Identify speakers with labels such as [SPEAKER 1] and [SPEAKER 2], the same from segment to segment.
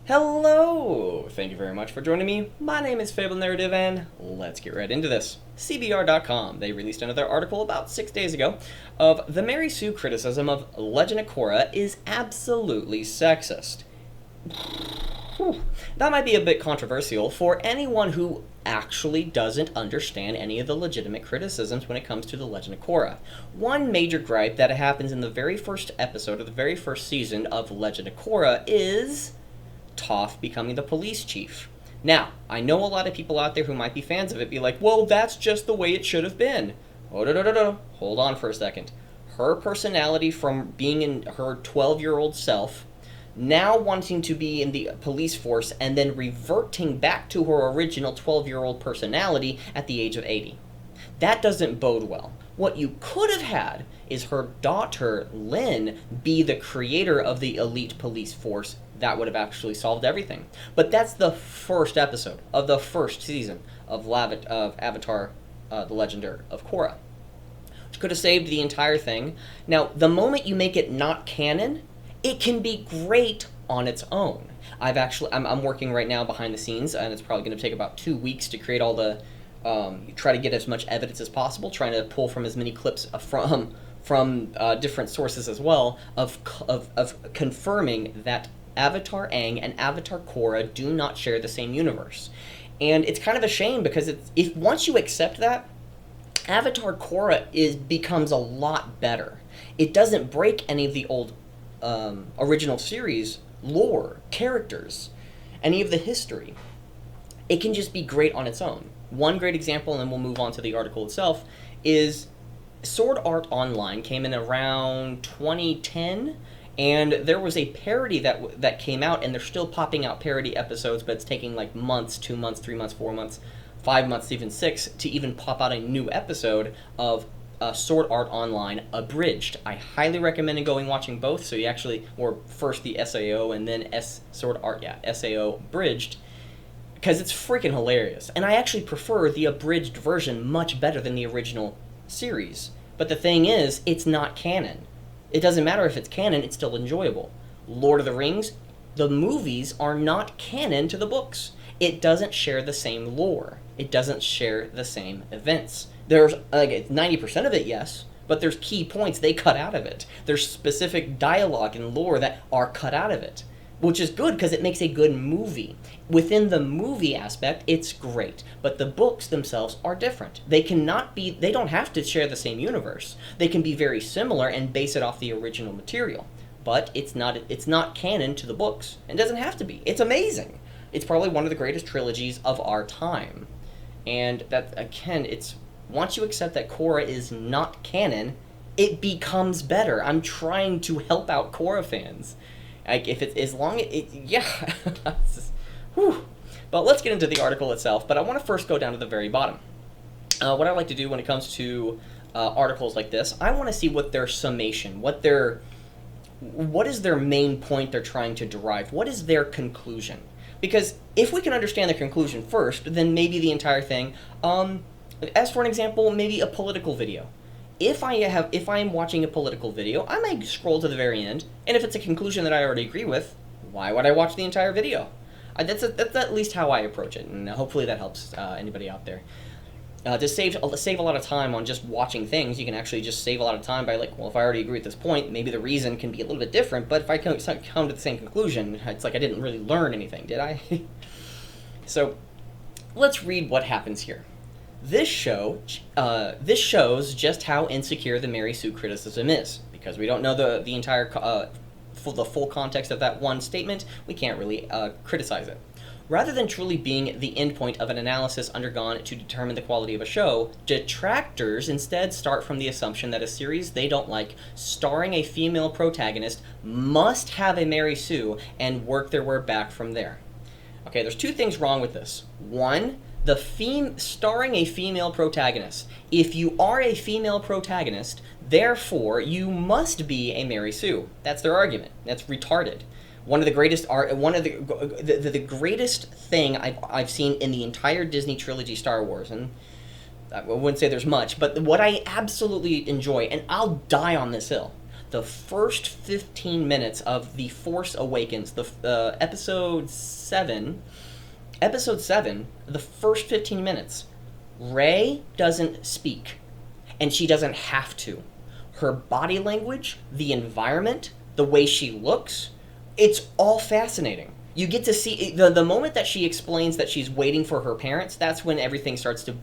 [SPEAKER 1] Hello! Thank you very much for joining me. My name is Fable Narrative, and let's get right into this. CBR.com, they released another article about 6 days ago of the Mary Sue criticism of Legend of Korra is absolutely sexist. That might be a bit controversial for anyone who actually doesn't understand any of the legitimate criticisms when it comes to The Legend of Korra. One major gripe that happens in the very first episode of the very first season of Legend of Korra is Toph becoming the police chief. Now, I know a lot of people out there who might be fans of it be like, well, that's just the way it should have been. Oh, no. Hold on for a second. Her personality from being in her 12-year-old self, now wanting to be in the police force, and then reverting back to her original 12-year-old personality at the age of 80. That doesn't bode well. What you could have had is her daughter, Lynn, be the creator of the elite police force. That would have actually solved everything. But that's the first episode of the first season of Avatar, The Legend of Korra, which could have saved the entire thing. Now, the moment you make it not canon, it can be great on its own. I'm working right now behind the scenes, and it's probably going to take about 2 weeks to create all the try to get as much evidence as possible, trying to pull from as many clips from different sources as well of confirming that Avatar Aang and Avatar Korra do not share the same universe. And it's kind of a shame because if once you accept that, Avatar Korra becomes a lot better. It doesn't break any of the old original series lore, characters, any of the history. It can just be great on its own. One great example, and then we'll move on to the article itself, is Sword Art Online came in around 2010, and there was a parody that came out, and they're still popping out parody episodes, but it's taking like months, 2 months, 3 months, 4 months, 5 months, even 6, to even pop out a new episode of Sword Art Online Abridged. I highly recommend going watching both, so you actually, or first the SAO and then SAO Abridged, because it's freaking hilarious. And I actually prefer the abridged version much better than the original series. But the thing is, it's not canon. It doesn't matter if it's canon, it's still enjoyable. Lord of the Rings, the movies are not canon to the books. It doesn't share the same lore. It doesn't share the same events. There's, 90% of it, yes, but there's key points they cut out of it. There's specific dialogue and lore that are cut out of it, which is good because it makes a good movie. Within the movie aspect, it's great, but the books themselves are different. They don't have to share the same universe. They can be very similar and base it off the original material, but it's not canon to the books, and doesn't have to be. It's amazing. It's probably one of the greatest trilogies of our time, and that, again, once you accept that Korra is not canon, it becomes better. I'm trying to help out Korra fans. Like, if it's as long yeah. Whew. But let's get into the article itself. But I want to first go down to the very bottom. What I like to do when it comes to articles like this, I want to see what their summation, what is their main point they're trying to derive. What is their conclusion? Because if we can understand the conclusion first, then maybe the entire thing. As for an example, maybe a political video. If I am watching a political video, I may scroll to the very end, and if it's a conclusion that I already agree with, why would I watch the entire video? That's at least how I approach it, and hopefully that helps anybody out there. To save a lot of time on just watching things, you can actually just save a lot of time by like, well, if I already agree at this point, maybe the reason can be a little bit different, but if I come to the same conclusion, it's like I didn't really learn anything, did I? So, let's read what happens here. This shows just how insecure the Mary Sue criticism is. Because we don't know the entire the full context of that one statement, we can't really criticize it. Rather than truly being the endpoint of an analysis undergone to determine the quality of a show, detractors instead start from the assumption that a series they don't like, starring a female protagonist, must have a Mary Sue, and work their way back from there. Okay, there's 2 things wrong with this. One, starring a female protagonist. If you are a female protagonist, therefore you must be a Mary Sue. That's their argument. That's retarded. One of the greatest the greatest thing I've seen in the entire Disney trilogy Star Wars, and I wouldn't say there's much, but what I absolutely enjoy, and I'll die on this hill, the first 15 minutes of The Force Awakens, the episode 7, the first 15 minutes, Rey doesn't speak, and she doesn't have to. Her body language, the environment, the way she looks, it's all fascinating. You get to see the moment that she explains that she's waiting for her parents. That's when everything starts to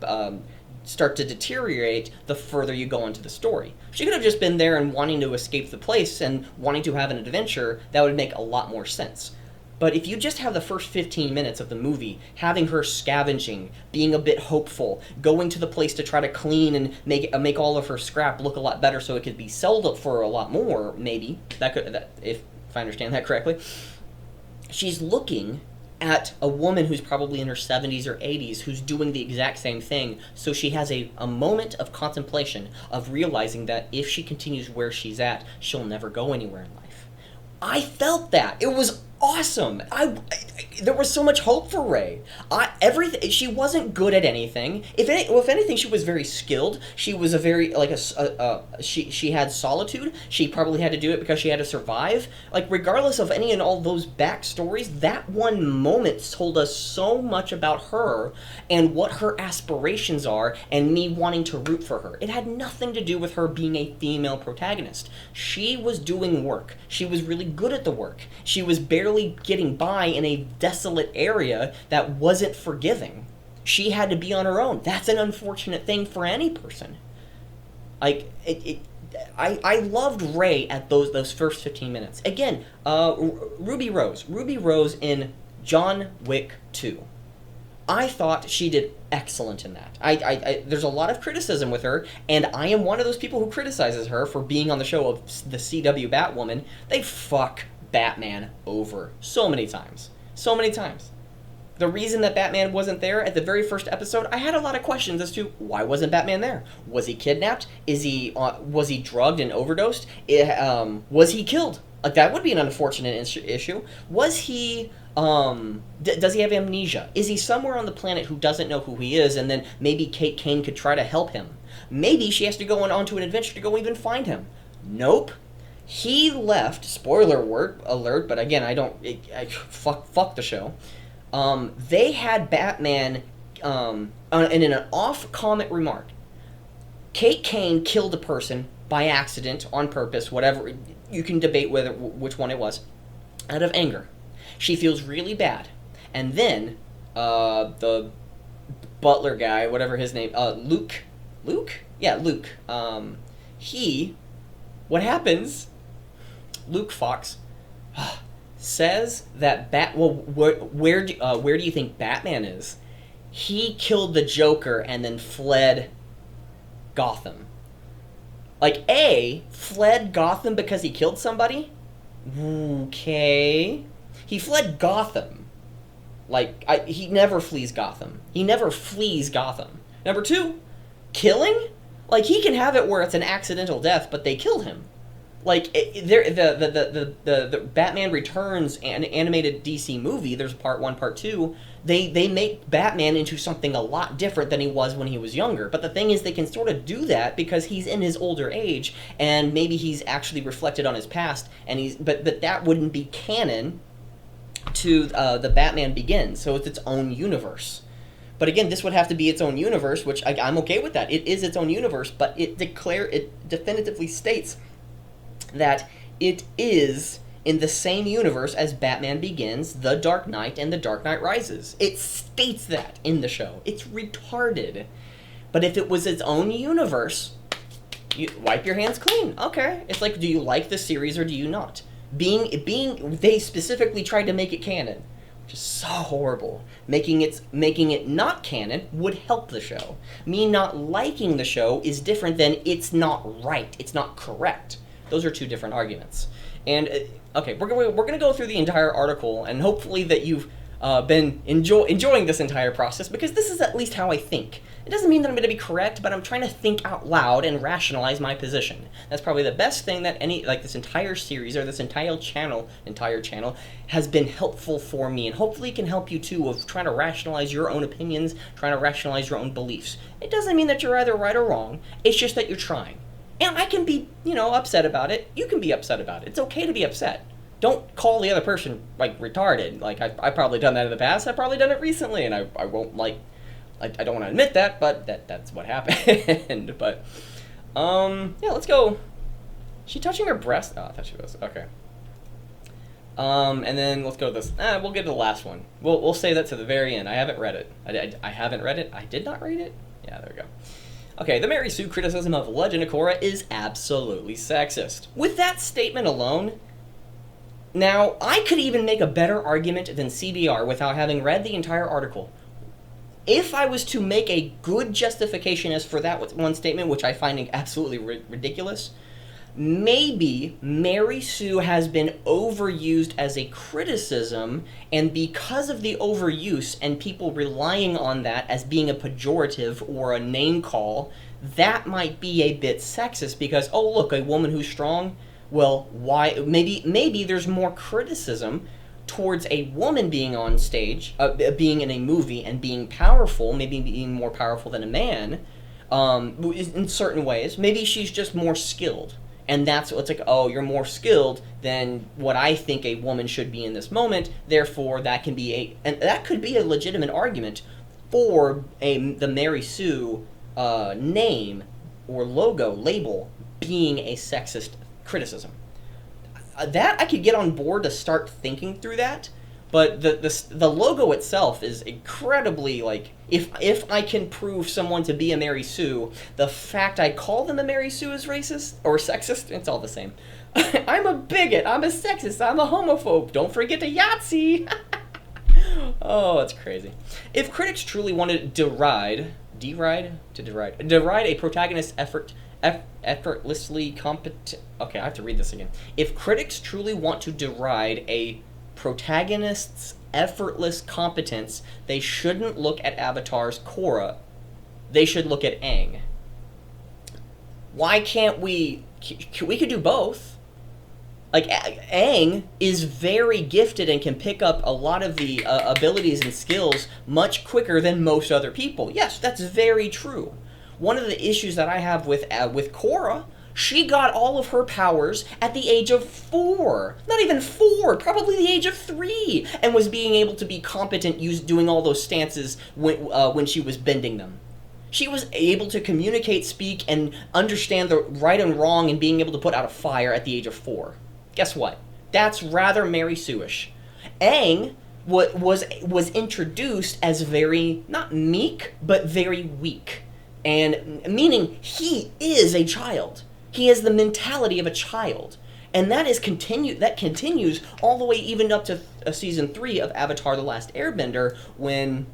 [SPEAKER 1] deteriorate the further you go into the story. She could have just been there and wanting to escape the place and wanting to have an adventure. That would make a lot more sense. But if you just have the first 15 minutes of the movie, having her scavenging, being a bit hopeful, going to the place to try to clean and make all of her scrap look a lot better so it could be sold for a lot more, maybe, if I understand that correctly, she's looking at a woman who's probably in her 70s or 80s who's doing the exact same thing, so she has a moment of contemplation, of realizing that if she continues where she's at, she'll never go anywhere in life. I felt that. It was awesome. There was so much hope for Rey. She wasn't good at anything. If anything, she was very skilled. She was she had solitude. She probably had to do it because she had to survive. Like, regardless of any and all those backstories, that one moment told us so much about her and what her aspirations are, and me wanting to root for her. It had nothing to do with her being a female protagonist. She was doing work. She was really good at the work. She was barely getting by in a desolate area that wasn't forgiving. She had to be on her own. That's an unfortunate thing for any person. Like, I loved Rey at those first 15 minutes. Again, Ruby Rose in John Wick 2. I thought she did excellent in that. There's a lot of criticism with her, and I am one of those people who criticizes her for being on the show of the CW Batwoman. They fuck Batman over so many times. The reason that Batman wasn't there at the very first episode, I had a lot of questions as to why wasn't Batman there. Was he kidnapped? Was he drugged and overdosed? Was he killed? Like, that would be an unfortunate issue. Was he does he have amnesia? Is he somewhere on the planet who doesn't know who he is, and then maybe Kate Kane could try to help him? Maybe she has to go on to an adventure to go even find him. Nope. He left, spoiler alert, but again, fuck the show. They had Batman, in an off-comment remark, Kate Kane killed a person by accident, on purpose, whatever, you can debate which one it was, out of anger. She feels really bad. And then, the butler guy, whatever his name, Luke? Yeah, Luke. What happens... Luke Fox says that where do you think Batman is? He killed the Joker and then fled Gotham. Like, fled Gotham because he killed somebody? Okay. He fled Gotham. Like, he never flees Gotham. Number 2, killing? Like, he can have it where it's an accidental death, but they killed him. Like, the Batman Returns animated DC movie, there's part 1, part 2, they make Batman into something a lot different than he was when he was younger. But the thing is, they can sort of do that because he's in his older age, and maybe he's actually reflected on his past, and but that wouldn't be canon to the Batman Begins, so it's its own universe. But again, this would have to be its own universe, which I'm okay with that. It is its own universe, but it definitively states that it is in the same universe as Batman Begins, The Dark Knight, and The Dark Knight Rises. It states that in the show. It's retarded. But if it was its own universe, you wipe your hands clean. Okay. It's like, do you like the series or do you not? They specifically tried to make it canon, which is so horrible. Making it not canon would help the show. Me not liking the show is different than it's not right. It's not correct. Those are two different arguments. And, okay, we're going to go through the entire article, and hopefully that you've been enjoying this entire process, because this is at least how I think. It doesn't mean that I'm going to be correct, but I'm trying to think out loud and rationalize my position. That's probably the best thing that this entire series, or this entire channel has been helpful for me, and hopefully it can help you too, of trying to rationalize your own opinions, trying to rationalize your own beliefs. It doesn't mean that you're either right or wrong, it's just that you're trying. And I can be, upset about it. You can be upset about it. It's okay to be upset. Don't call the other person, retarded. I've probably done that in the past. I've probably done it recently, and I won't, I don't want to admit that, but that's what happened. But, yeah, let's go. She touching her breast? Oh, I thought she was. Okay. And then let's go to this. We'll get to the last one. We'll say that to the very end. I haven't read it. I haven't read it. I did not read it? Yeah, there we go. Okay, the Mary Sue criticism of Legend of Korra is absolutely sexist. With that statement alone, now, I could even make a better argument than CBR without having read the entire article. If I was to make a good justification as for that one statement, which I find absolutely ridiculous, maybe Mary Sue has been overused as a criticism, and because of the overuse and people relying on that as being a pejorative or a name call, that might be a bit sexist because, oh, look, a woman who's strong, well, why? Maybe there's more criticism towards a woman being on stage, being in a movie and being powerful, maybe being more powerful than a man, in certain ways. Maybe she's just more skilled. And that's what's like, oh, you're more skilled than what I think a woman should be in this moment. Therefore, that can be and that could be a legitimate argument for the Mary Sue name or label being a sexist criticism. That I could get on board to start thinking through that. But the logo itself is incredibly, if I can prove someone to be a Mary Sue, the fact I call them a Mary Sue is racist or sexist, it's all the same. I'm a bigot, I'm a sexist, I'm a homophobe, don't forget to Yahtzee! Oh, it's crazy. If critics truly wanted to deride a protagonist's effortlessly competent... Okay, I have to read this again. If critics truly want to deride a protagonist's effortless competence, they shouldn't look at Avatar's Korra. They should look at Aang. Why can't we... We could do both. Aang is very gifted and can pick up a lot of the abilities and skills much quicker than most other people. Yes, that's very true. One of the issues that I have with Korra, she got all of her powers at the age of 4. Not even 4, probably the age of 3, and was being able to be competent doing all those stances when she was bending them. She was able to communicate, speak, and understand the right and wrong and being able to put out a fire at the age of 4. Guess what? That's rather Mary Sue-ish. Aang was introduced as very, not meek, but very weak. And meaning he is a child. He has the mentality of a child. And that continues all the way even up to season 3 of Avatar: The Last Airbender when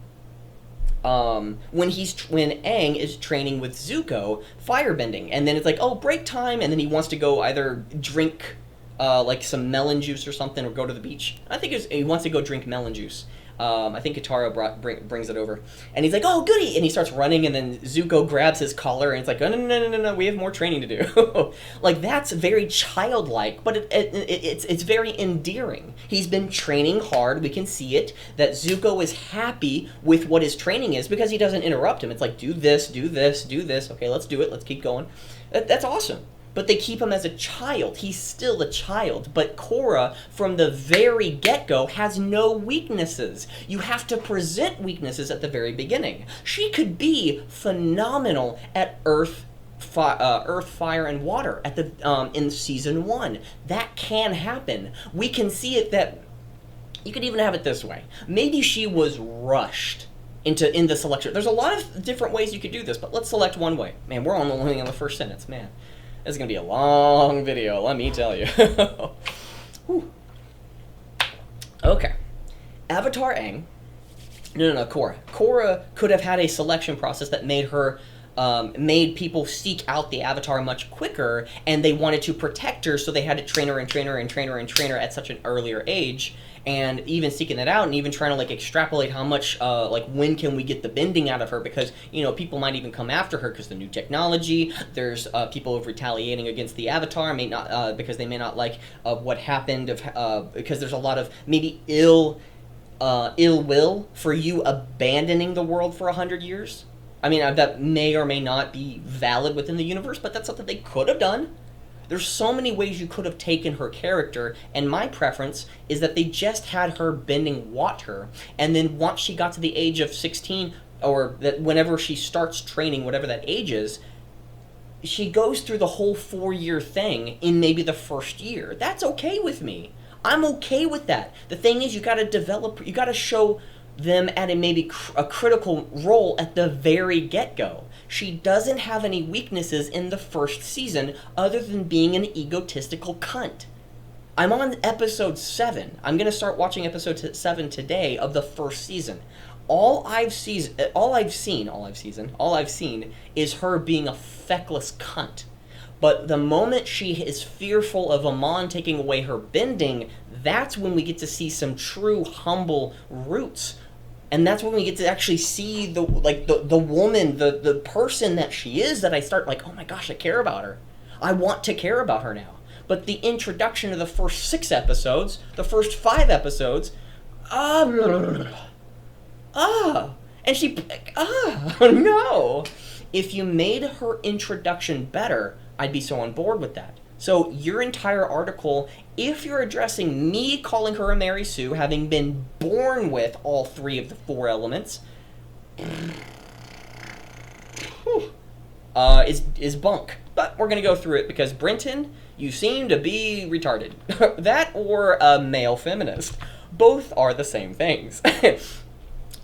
[SPEAKER 1] Aang is training with Zuko firebending, and then it's like, oh, break time, and then he wants to go either drink some melon juice or something, or go to the beach. I think he wants to go drink melon juice. I think Katara brings it over. And he's like, oh, goody! And he starts running, and then Zuko grabs his collar, and it's like, oh, no, we have more training to do. That's very childlike, but it's very endearing. He's been training hard. We can see it, that Zuko is happy with what his training is because he doesn't interrupt him. It's like, do this, do this, do this. Okay, let's do it. Let's keep going. That's awesome. But they keep him as a child. He's still a child. But Korra, from the very get-go, has no weaknesses. You have to present weaknesses at the very beginning. She could be phenomenal at earth, fire, and water at in season 1. That can happen. We can see it that... You could even have it this way. Maybe she was rushed in the selection. There's a lot of different ways you could do this, but let's select one way. Man, we're only on the first sentence, man. This is going to be a long video, let me tell you. Okay. Avatar Aang. No, Korra. Korra could have had a selection process that made people seek out the Avatar much quicker, and they wanted to protect her, so they had to train her at such an earlier age. And even seeking that out, and even trying to extrapolate how much, when can we get the bending out of her? Because people might even come after her because the new technology. There's people retaliating against the Avatar, because they may not like what happened. Because there's a lot of maybe ill will for you abandoning the world for 100 years. I mean, that may or may not be valid within the universe, but that's something they could have done. There's so many ways you could have taken her character, and my preference is that they just had her bending water, and then once she got to the age of 16, or that whenever she starts training, whatever that age is, she goes through the whole 4-year thing in maybe the first year. That's okay with me. I'm okay with that. The thing is, you got to show them at a critical role at the very get-go. She doesn't have any weaknesses in the first season other than being an egotistical cunt. I'm on episode 7. I'm going to start watching episode 7 today of the first season. All I've seen is her being a feckless cunt. But the moment she is fearful of Amon taking away her bending, that's when we get to see some true humble roots. And that's when we get to actually see the woman, the person that she is, that I start like, oh my gosh, I care about her. I want to care about her now. But the introduction of the first 6 episodes, the first 5 episodes, and she, no. If you made her introduction better, I'd be so on board with that. So your entire article, if you're addressing me calling her a Mary Sue, having been born with all 3 of the 4 elements, is bunk. But we're going to go through it because, Brenton, you seem to be retarded. That or a male feminist. Both are the same things.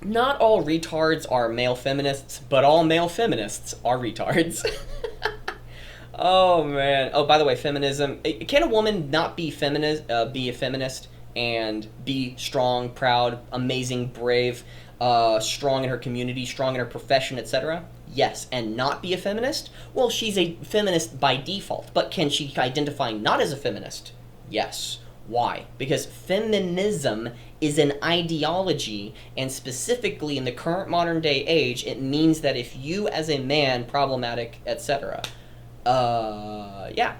[SPEAKER 1] Not all retards are male feminists, but all male feminists are retards. Oh, man. Oh, by the way, feminism. Can a woman not be be a feminist and be strong, proud, amazing, brave, strong in her community, strong in her profession, etc.? Yes. And not be a feminist? Well, she's a feminist by default. But can she identify not as a feminist? Yes. Why? Because feminism is an ideology, and specifically in the current modern day age, it means that if you as a man, problematic, etc.,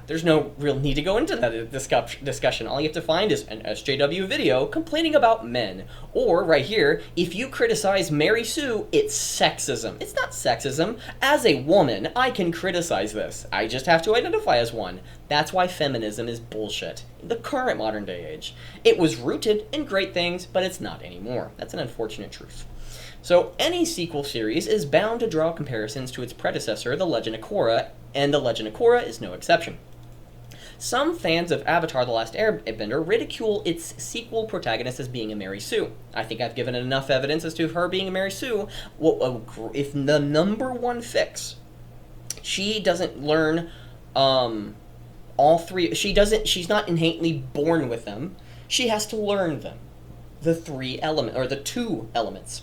[SPEAKER 1] there's no real need to go into that discussion. All you have to find is an SJW video complaining about men. Or, right here, if you criticize Mary Sue, it's sexism. It's not sexism. As a woman, I can criticize this. I just have to identify as one. That's why feminism is bullshit. In the current modern day age. It was rooted in great things, but it's not anymore. That's an unfortunate truth. So, any sequel series is bound to draw comparisons to its predecessor, The Legend of Korra, and The Legend of Korra is no exception. Some fans of Avatar: The Last Airbender ridicule its sequel protagonist as being a Mary Sue. I think I've given enough evidence as to her being a Mary Sue. Well, if the number one fix, she doesn't learn all 3. She's not innately born with them. She has to learn them. The 3 elements, or the 2 elements.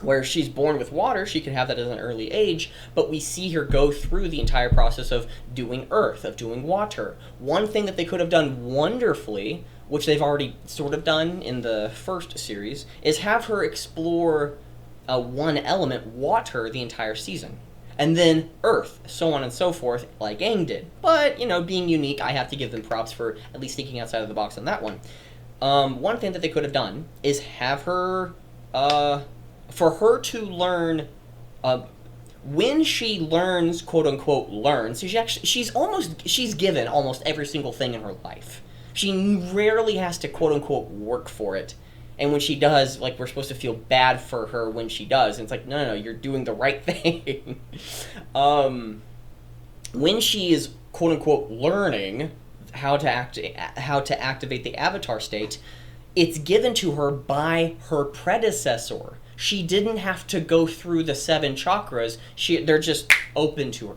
[SPEAKER 1] Where she's born with water, she can have that at an early age, but we see her go through the entire process of doing earth, of doing water. One thing that they could have done wonderfully, which they've already sort of done in the first series, is have her explore one element, water, the entire season. And then earth, so on and so forth, like Aang did. But, being unique, I have to give them props for at least thinking outside of the box on that one. One thing that they could have done is have her... for her to learn, when she learns, quote unquote, she's given almost every single thing in her life. She rarely has to, quote unquote, work for it. And when she does, we're supposed to feel bad for her when she does. And it's like, no, you're doing the right thing. When she is, quote unquote, learning how to activate the avatar state, it's given to her by her predecessor. She didn't have to go through the 7 chakras. They're just open to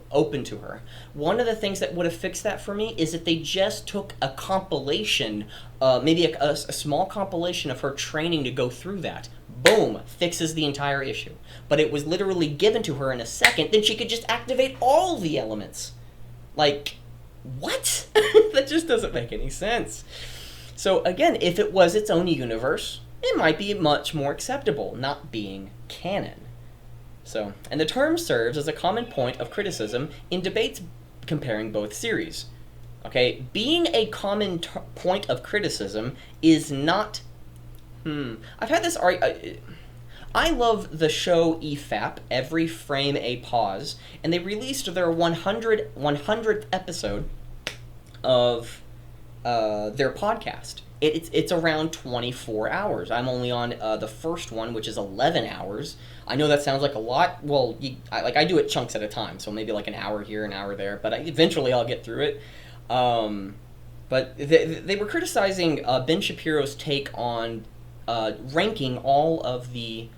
[SPEAKER 1] her. One of the things that would have fixed that for me is that they just took a compilation, maybe a small compilation of her training to go through that. Boom, fixes the entire issue. But it was literally given to her in a second, then she could just activate all the elements. What? That just doesn't make any sense. So again, if it was its own universe, it might be much more acceptable, not being canon. So, and the term serves as a common point of criticism in debates comparing both series. Okay, being a common point of criticism is not... I've had this I love the show EFAP, Every Frame a Pause, and they released their 100th episode of their podcast. It's around 24 hours. I'm only on the first one, which is 11 hours. I know that sounds like a lot. Well, I do it chunks at a time, so maybe like an hour here, an hour there, but eventually I'll get through it. But they were criticizing Ben Shapiro's take on ranking all of the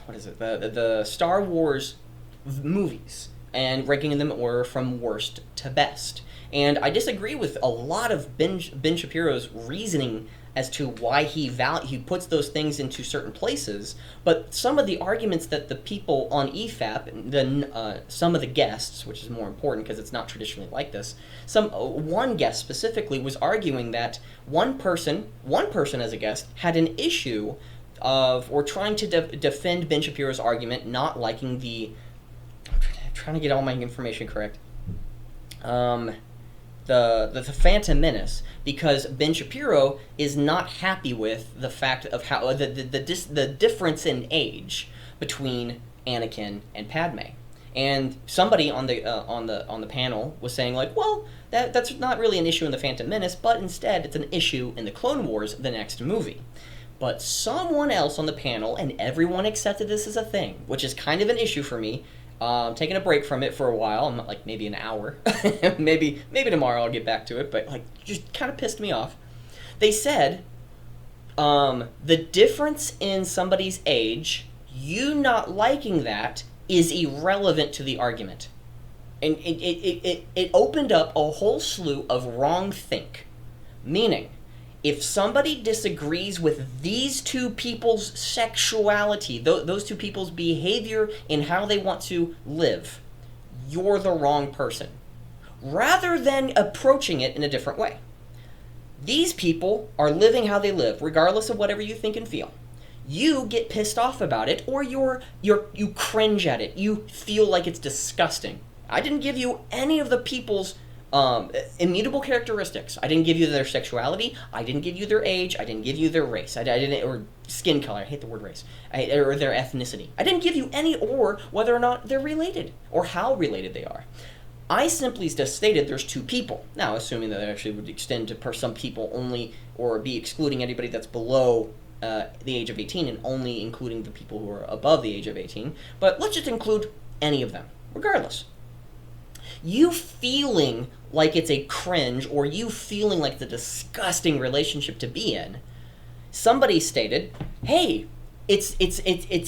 [SPEAKER 1] the Star Wars movies and ranking them in order from worst to best. And I disagree with a lot of Ben Shapiro's reasoning as to why he puts those things into certain places. But some of the arguments that the people on EFAP, some of the guests, which is more important because it's not traditionally like this, one guest specifically was arguing that one person as a guest had an issue of, or trying to defend Ben Shapiro's argument, not liking I'm trying to get all my information correct. The Phantom Menace, because Ben Shapiro is not happy with the fact of how the difference in age between Anakin and Padme, and somebody on the panel was saying like, well, that's not really an issue in the Phantom Menace, but instead it's an issue in the Clone Wars, the next movie. But someone else on the panel, and everyone accepted this as a thing, which is kind of an issue for me. Taking a break from it for a while. I'm like maybe an hour. maybe tomorrow I'll get back to it, but like just kind of pissed me off. They said the difference in somebody's age, you not liking that, is irrelevant to the argument. And it opened up a whole slew of wrong think. Meaning, if somebody disagrees with these two people's sexuality, those two people's behavior and how they want to live, you're the wrong person. Rather than approaching it in a different way. These people are living how they live, regardless of whatever you think and feel. You get pissed off about it, or you cringe at it. You feel like it's disgusting. I didn't give you any of the people's immutable characteristics. I didn't give you their sexuality. I didn't give you their age. I didn't give you their race. I didn't, or skin color. I hate the word race. Or their ethnicity. I didn't give you any, or whether or not they're related, or how related they are. I simply just stated there's two people. Now, assuming that it actually would extend to some people only, or be excluding anybody that's below the age of 18, and only including the people who are above the age of 18. But let's just include any of them, regardless. You feeling like it's a cringe, or you feeling like the disgusting relationship to be in, somebody stated, hey, it's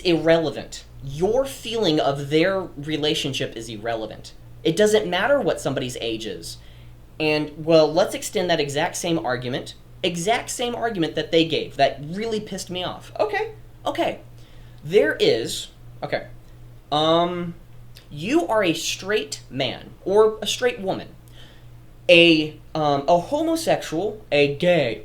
[SPEAKER 1] irrelevant. Your feeling of their relationship is irrelevant. It doesn't matter what somebody's age is. And, well, let's extend that exact same argument that they gave. That really pissed me off. Okay. There is, you are a straight man, or a straight woman. A homosexual, a gay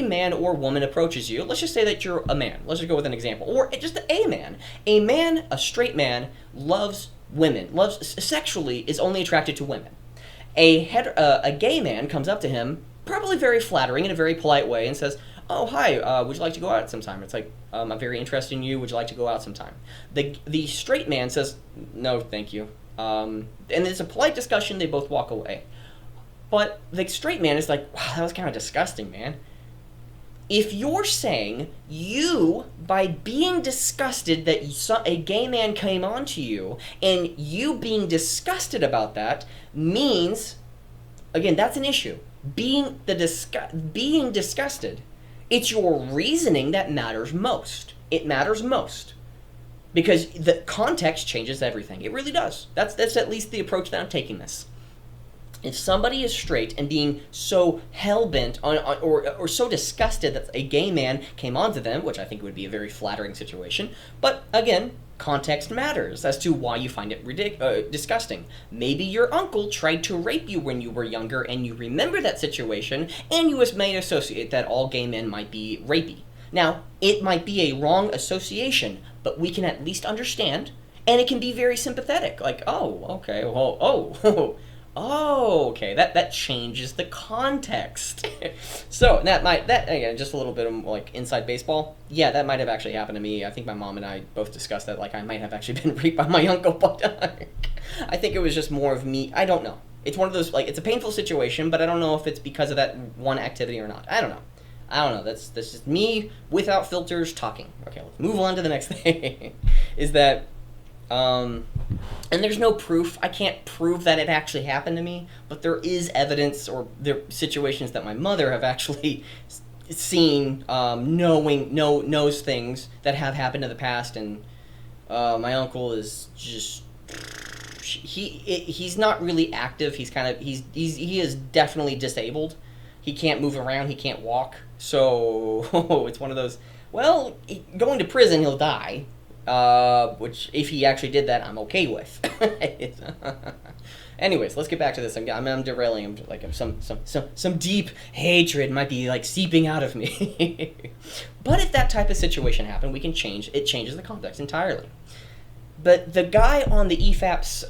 [SPEAKER 1] man or woman approaches you. Let's just say that you're a man. Let's just go with an example. Or just a man. A straight man, loves women. Sexually, is only attracted to women. A gay man comes up to him, probably very flattering in a very polite way, and says, oh, hi, would you like to go out sometime? It's like, I'm very interested in you. Would you like to go out sometime? The straight man says, no, thank you. And it's a polite discussion. They both walk away. But the straight man is like, wow, that was kind of disgusting, man. If you're saying you, by being disgusted that a gay man came on to you, and you being disgusted about that means, again, that's an issue. Being disgusted, it's your reasoning that matters most. It matters most. Because the context changes everything. It really does. That's at least the approach that I'm taking this. If somebody is straight and being so hell-bent on or so disgusted that a gay man came onto them, which I think would be a very flattering situation, but again, context matters as to why you find it disgusting. Maybe your uncle tried to rape you when you were younger and you remember that situation, and you may associate that all gay men might be rapey. Now, it might be a wrong association, but we can at least understand, and it can be very sympathetic. Like, oh, okay, well, Oh, okay. That changes the context. So that again, just a little bit of like inside baseball. Yeah, that might have actually happened to me. I think my mom and I both discussed that. Like I might have actually been raped by my uncle, but I think it was just more of me. I don't know. It's one of those like it's a painful situation, but I don't know if it's because of that one activity or not. I don't know. That's just me without filters talking. Okay, let's move on to the next thing. Is that and there's no proof. I can't prove that it actually happened to me, but there is evidence or there are situations that my mother have actually seen, knows things that have happened in the past, and my uncle is just he's not really active. He's kind of he is definitely disabled. He can't move around. He can't walk. So it's one of those. Well, going to prison, he'll die. Which, if he actually did that, I'm okay with. Anyways, let's get back to this. I'm derailing. I'm like some deep hatred might be like seeping out of me. But if that type of situation happened, we can change. It changes the context entirely. But the guy on the EFAP's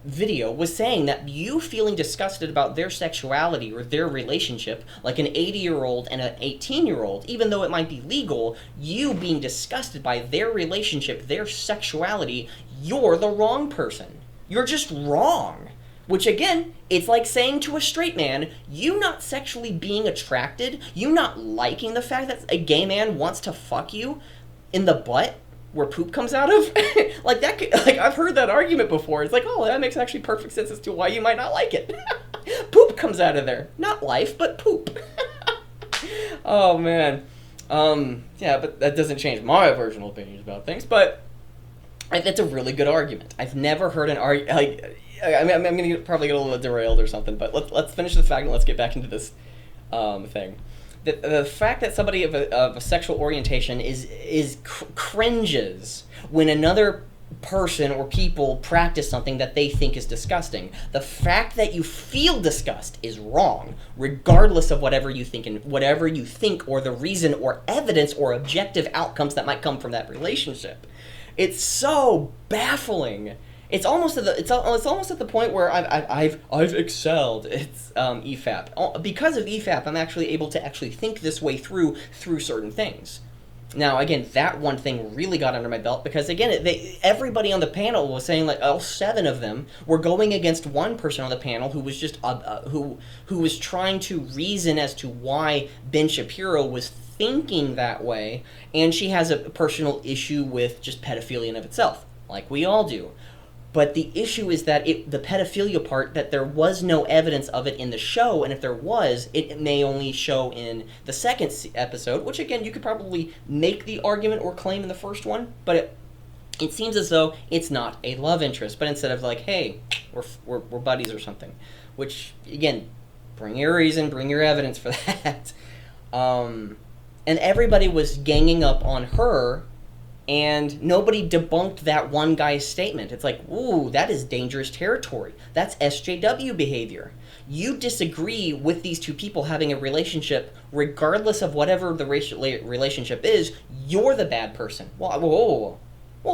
[SPEAKER 1] video was saying that you feeling disgusted about their sexuality or their relationship, like an 80-year-old and an 18-year-old, even though it might be legal, you being disgusted by their relationship, their sexuality, you're the wrong person. You're just wrong. Which, again, it's like saying to a straight man, you not sexually being attracted, you not liking the fact that a gay man wants to fuck you in the butt, where poop comes out of. Like that like I've heard that argument before. It's like, oh, that makes actually perfect sense as to why you might not like it. Poop comes out of there. Not life, but poop. Oh man. Yeah, but that doesn't change my personal opinions about things, but that's a really good argument. I've never heard an argument like I'm gonna probably get a little derailed or something, but let's finish the fact and let's get back into this thing. The fact that somebody of a sexual orientation is cringes when another person or people practice something that they think is disgusting. The fact that you feel disgust is wrong, regardless of whatever you think or the reason or evidence or objective outcomes that might come from that relationship. It's so baffling. It's almost at the point where I've excelled. It's EFAP. Because of EFAP, I'm actually able to actually think this way through certain things. Now, again, that one thing really got under my belt because, again, everybody on the panel was saying, like, all 7 of them were going against one person on the panel who was just who was trying to reason as to why Ben Shapiro was thinking that way, and she has a personal issue with just pedophilia in of itself, like we all do. But the issue is that the pedophilia part, that there was no evidence of it in the show, and if there was, it may only show in the second episode, which, again, you could probably make the argument or claim in the first one, but it seems as though it's not a love interest, but instead of like, hey, we're buddies or something, which, again, bring your reason, bring your evidence for that. And everybody was ganging up on her, and nobody debunked that one guy's statement. It's like, ooh, that is dangerous territory. That's SJW behavior. You disagree with these two people having a relationship, regardless of whatever the relationship is, you're the bad person. Well,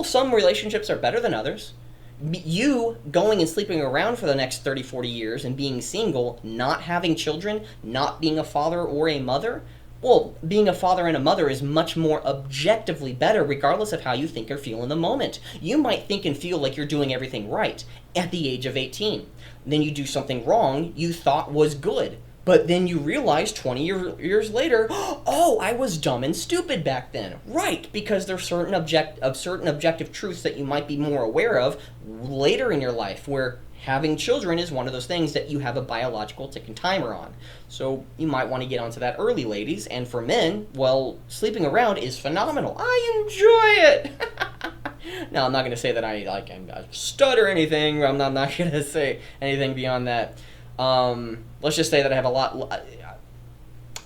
[SPEAKER 1] some relationships are better than others. You going and sleeping around for the next 30, 40 years and being single, not having children, not being a father or a mother, well, being a father and a mother is much more objectively better regardless of how you think or feel in the moment. You might think and feel like you're doing everything right at the age of 18. Then you do something wrong you thought was good. But then you realize 20 years later, oh, I was dumb and stupid back then. Right, because there's certain objective truths that you might be more aware of later in your life, where having children is one of those things that you have a biological ticking timer on. So you might want to get onto that early, ladies. And for men, well, sleeping around is phenomenal. I enjoy it. Now, I'm not going to say that I stud or anything. I'm not going to say anything beyond that. Let's just say that I have a lot.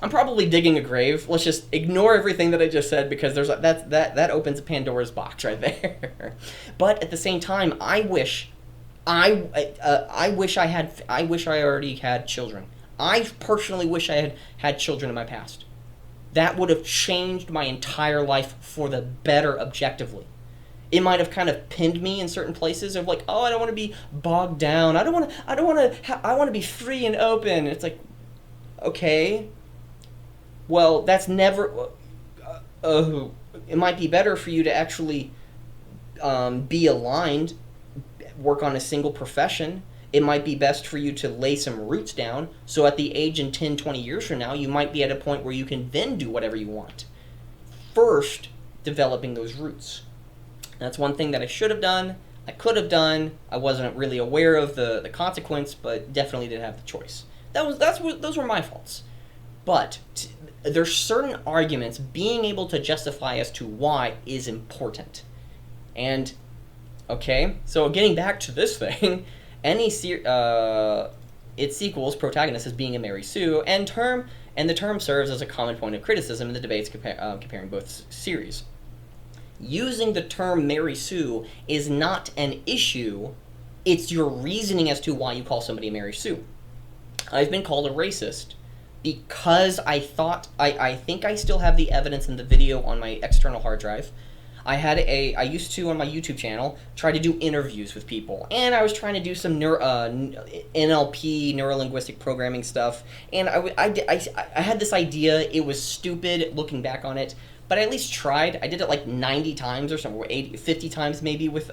[SPEAKER 1] I'm probably digging a grave. Let's just ignore everything that I just said, because that opens a Pandora's box right there. But at the same time, I wish I already had children. I personally wish I had children in my past. That would have changed my entire life for the better objectively. It might have kind of pinned me in certain places of like, oh, I don't want to be bogged down. I want to be free and open. It's like, okay, well, that's never. It might be better for you to actually be aligned, work on a single profession. It might be best for you to lay some roots down, so at the age in 10, 20 years from now, you might be at a point where you can then do whatever you want. First, developing those roots. That's one thing that I should have done, I could have done. I wasn't really aware of the consequence, but definitely didn't have the choice. Those were my faults. But there's certain arguments being able to justify as to why is important. And, okay, so getting back to this thing, its sequel's protagonist as being a Mary Sue, and the term serves as a common point of criticism in the debates comparing both series. Using the term Mary Sue is not an issue, it's your reasoning as to why you call somebody Mary Sue. I've been called a racist because I think I still have the evidence in the video on my external hard drive. I used to, on my YouTube channel, try to do interviews with people, and I was trying to do some NLP, neuro-linguistic programming stuff, and I had this idea. It was stupid looking back on it, but I at least tried. I did it like 90 times or something, 50 times maybe with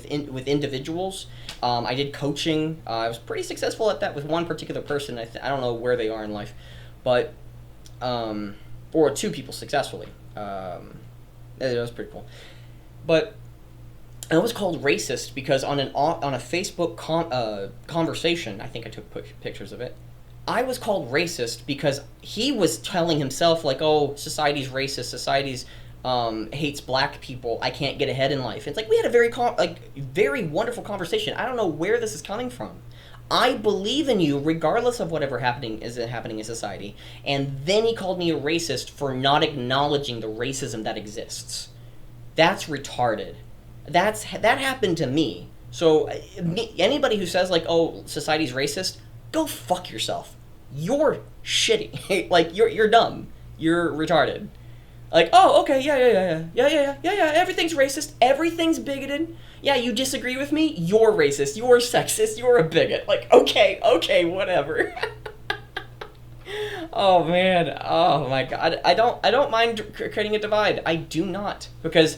[SPEAKER 1] individuals. I did coaching. I was pretty successful at that with one particular person. I don't know where they are in life, but or two people successfully. That was pretty cool. But I was called racist because on a Facebook conversation, I think I took pictures of it, I was called racist because he was telling himself, like, oh, society's racist, society's hates black people, I can't get ahead in life. It's like we had a very wonderful conversation. I don't know where this is coming from. I believe in you regardless of whatever happening in society. And then he called me a racist for not acknowledging the racism that exists. That's retarded. That happened to me. So anybody who says like, oh, society's racist, go fuck yourself. You're shitty. Like you're dumb. You're retarded. Like, oh, okay, yeah, everything's racist, everything's bigoted. Yeah, you disagree with me? You're racist, you're sexist, you're a bigot. Like, okay, whatever. Oh man, oh my god. I don't mind creating a divide. I do not, because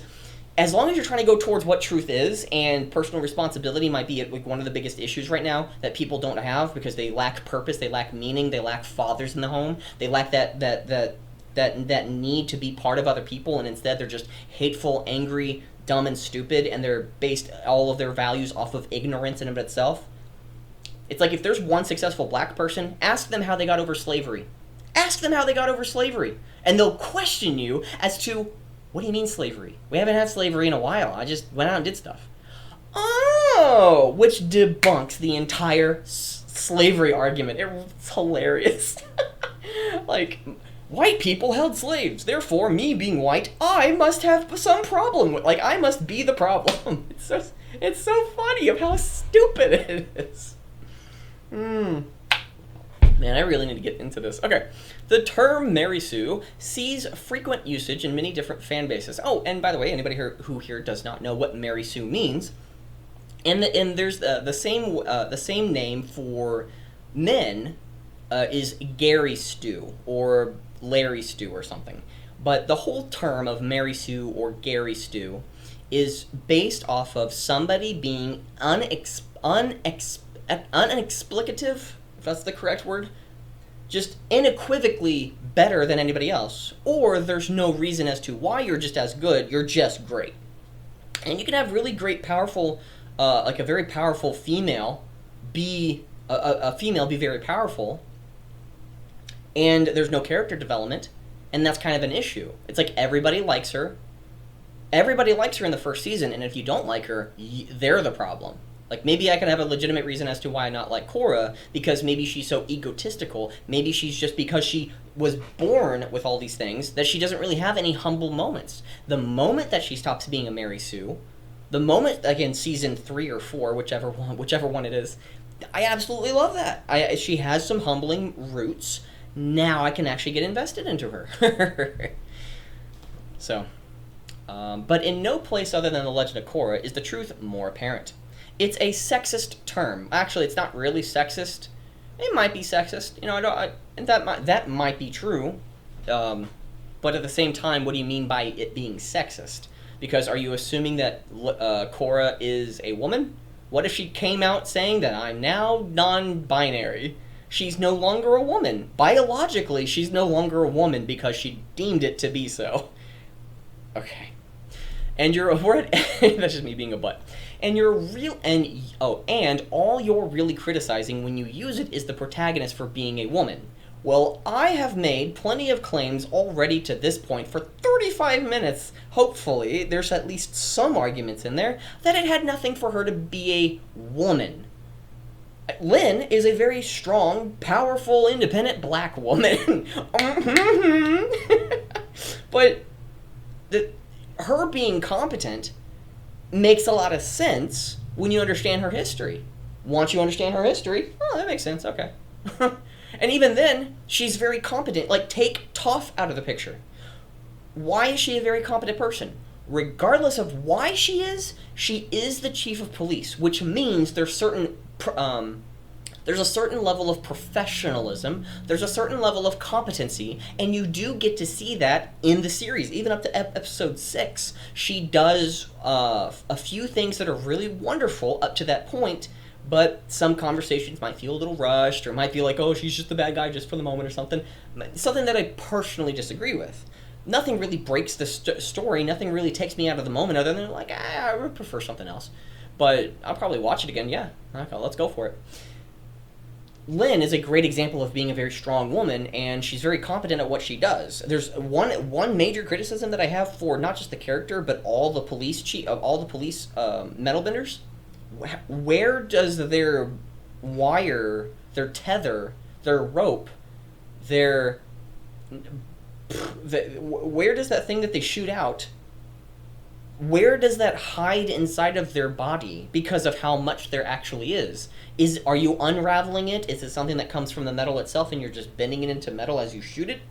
[SPEAKER 1] as long as you're trying to go towards what truth is, and personal responsibility might be like one of the biggest issues right now that people don't have because they lack purpose, they lack meaning, they lack fathers in the home, they lack that need to be part of other people, and instead they're just hateful, angry, dumb, and stupid, and they're based all of their values off of ignorance in and of itself. It's like if there's one successful black person, ask them how they got over slavery. Ask them how they got over slavery. And they'll question you as to, what do you mean slavery? We haven't had slavery in a while. I just went out and did stuff. Oh, which debunks the entire slavery argument. It's hilarious. Like, white people held slaves. Therefore, me being white, I must have some problem with. Like, I must be the problem. It's so funny of how stupid it is. Man, I really need to get into this. Okay, the term Mary Sue sees frequent usage in many different fan bases. Oh, and by the way, anybody who here does not know what Mary Sue means, and there's the same name for men is Gary Stew or Larry Stew or something. But the whole term of Mary Sue or Gary Stew is based off of somebody being unexplicative, if that's the correct word, just unequivocally better than anybody else, or there's no reason as to why you're just as good, you're just great. And you can have really great, powerful, like a very powerful female be very powerful, and there's no character development, and that's kind of an issue. It's like everybody likes her. Everybody likes her in the first season, and if you don't like her, they're the problem. Like, maybe I can have a legitimate reason as to why I not like Korra, because maybe she's so egotistical. Maybe she's just because she was born with all these things that she doesn't really have any humble moments. The moment that she stops being a Mary Sue, the moment, like in season 3 or 4, whichever one it is, I absolutely love that. She has some humbling roots. Now I can actually get invested into her. So, But in no place other than the Legend of Korra is the truth more apparent. It's a sexist term. Actually, it's not really sexist. It might be sexist. That might be true. But at the same time, what do you mean by it being sexist? Because are you assuming that Korra is a woman? What if she came out saying that I'm now non-binary? She's no longer a woman. Biologically, she's no longer a woman because she deemed it to be so. Okay. And that's just me being a butt. And all you're really criticizing when you use it is the protagonist for being a woman. Well, I have made plenty of claims already to this point for 35 minutes. Hopefully, there's at least some arguments in there that it had nothing for her to be a woman. Lynn is a very strong, powerful, independent black woman. But her being competent makes a lot of sense when you understand her history. Once you understand her history, that makes sense, okay. And even then, she's very competent. Like, take Toph out of the picture. Why is she a very competent person? Regardless of why she is the chief of police, which means there's a certain level of professionalism, there's a certain level of competency, and you do get to see that in the series. Even up to episode 6, she does a few things that are really wonderful up to that point, but some conversations might feel a little rushed, or might feel like, oh, she's just the bad guy just for the moment or something. Something that I personally disagree with. Nothing really breaks the story, nothing really takes me out of the moment other than like, I would prefer something else. But I'll probably watch it again, yeah. Okay, let's go for it. Lynn is a great example of being a very strong woman, and she's very competent at what she does. There's one major criticism that I have for not just the character, but all the police metal benders. Where does their wire, their tether, their rope, where does that thing that they shoot out, where does that hide inside of their body because of how much there actually is? Are you unraveling it? Is it something that comes from the metal itself and you're just bending it into metal as you shoot it?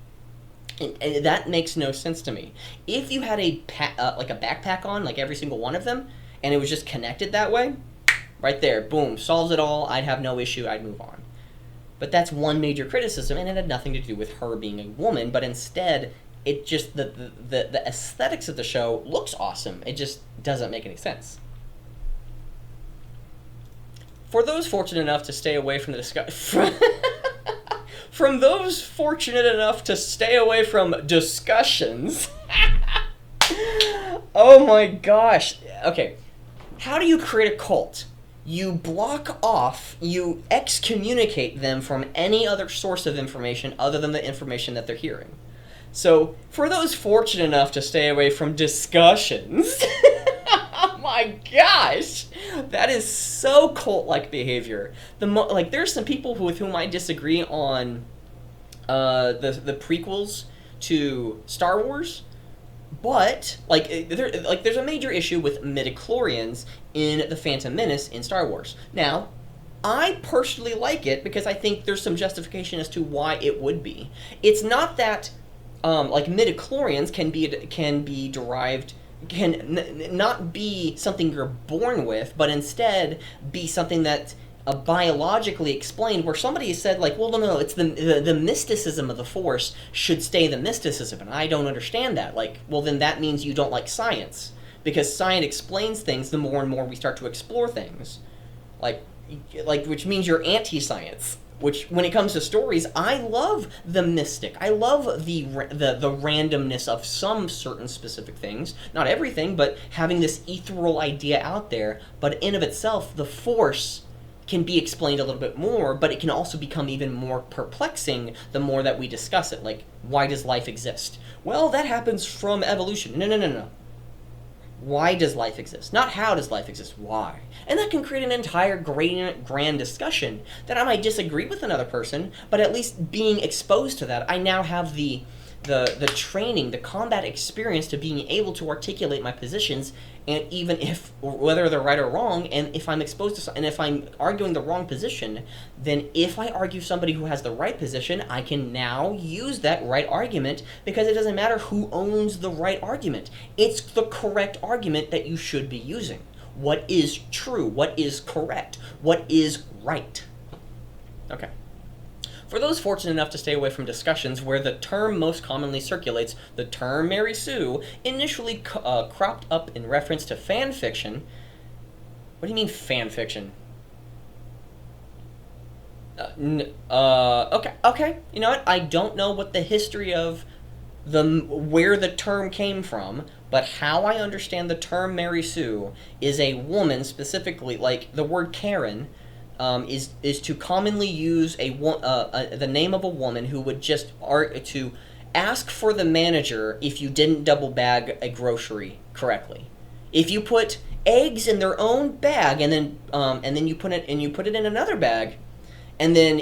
[SPEAKER 1] And that makes no sense to me. If you had like a backpack on, like every single one of them, and it was just connected that way, right there, boom, solves it all, I'd have no issue, I'd move on. But that's one major criticism, and it had nothing to do with her being a woman, but instead, it just, the aesthetics of the show looks awesome. It just doesn't make any sense. For those fortunate enough to stay away from the discussion... From those fortunate enough to stay away from discussions... Oh my gosh. Okay. How do you create a cult? You block off, you excommunicate them from any other source of information other than the information that they're hearing. So, for those fortunate enough to stay away from discussions, oh my gosh, that is so cult-like behavior. There's some people with whom I disagree on the prequels to Star Wars. But, there's a major issue with midichlorians in The Phantom Menace in Star Wars. Now, I personally like it because I think there's some justification as to why it would be. It's not that, midichlorians can be derived, not be something you're born with, but instead be something that biologically explained, where somebody said, no, it's the mysticism of the Force should stay the mysticism, and I don't understand that. Then that means you don't like science, because science explains things the more and more we start to explore things, which means you're anti-science. Which, when it comes to stories, I love the mystic. I love the randomness of some certain specific things. Not everything, but having this ethereal idea out there. But in of itself, the Force can be explained a little bit more, but it can also become even more perplexing the more that we discuss it. Why does life exist? Well, that happens from evolution. No. Why does life exist? Not how does life exist, why? And that can create an entire grand discussion that I might disagree with another person, but at least being exposed to that, I now have the the training, the combat experience to being able to articulate my positions, and even if whether they're right or wrong, and if I'm exposed to and if I'm arguing the wrong position, then if I argue somebody who has the right position, I can now use that right argument, because it doesn't matter who owns the right argument. It's the correct argument that you should be using. What is true? What is correct? What is right? Okay. For those fortunate enough to stay away from discussions where the term most commonly circulates, the term Mary Sue, initially cropped up in reference to fan fiction. What do you mean fan fiction? Okay. You know what? I don't know what the history of where the term came from, but how I understand the term Mary Sue is a woman, specifically, like the word Karen, is to commonly use the name of a woman who would just to ask for the manager if you didn't double bag a grocery correctly. If you put eggs in their own bag and then you put it in another bag, and then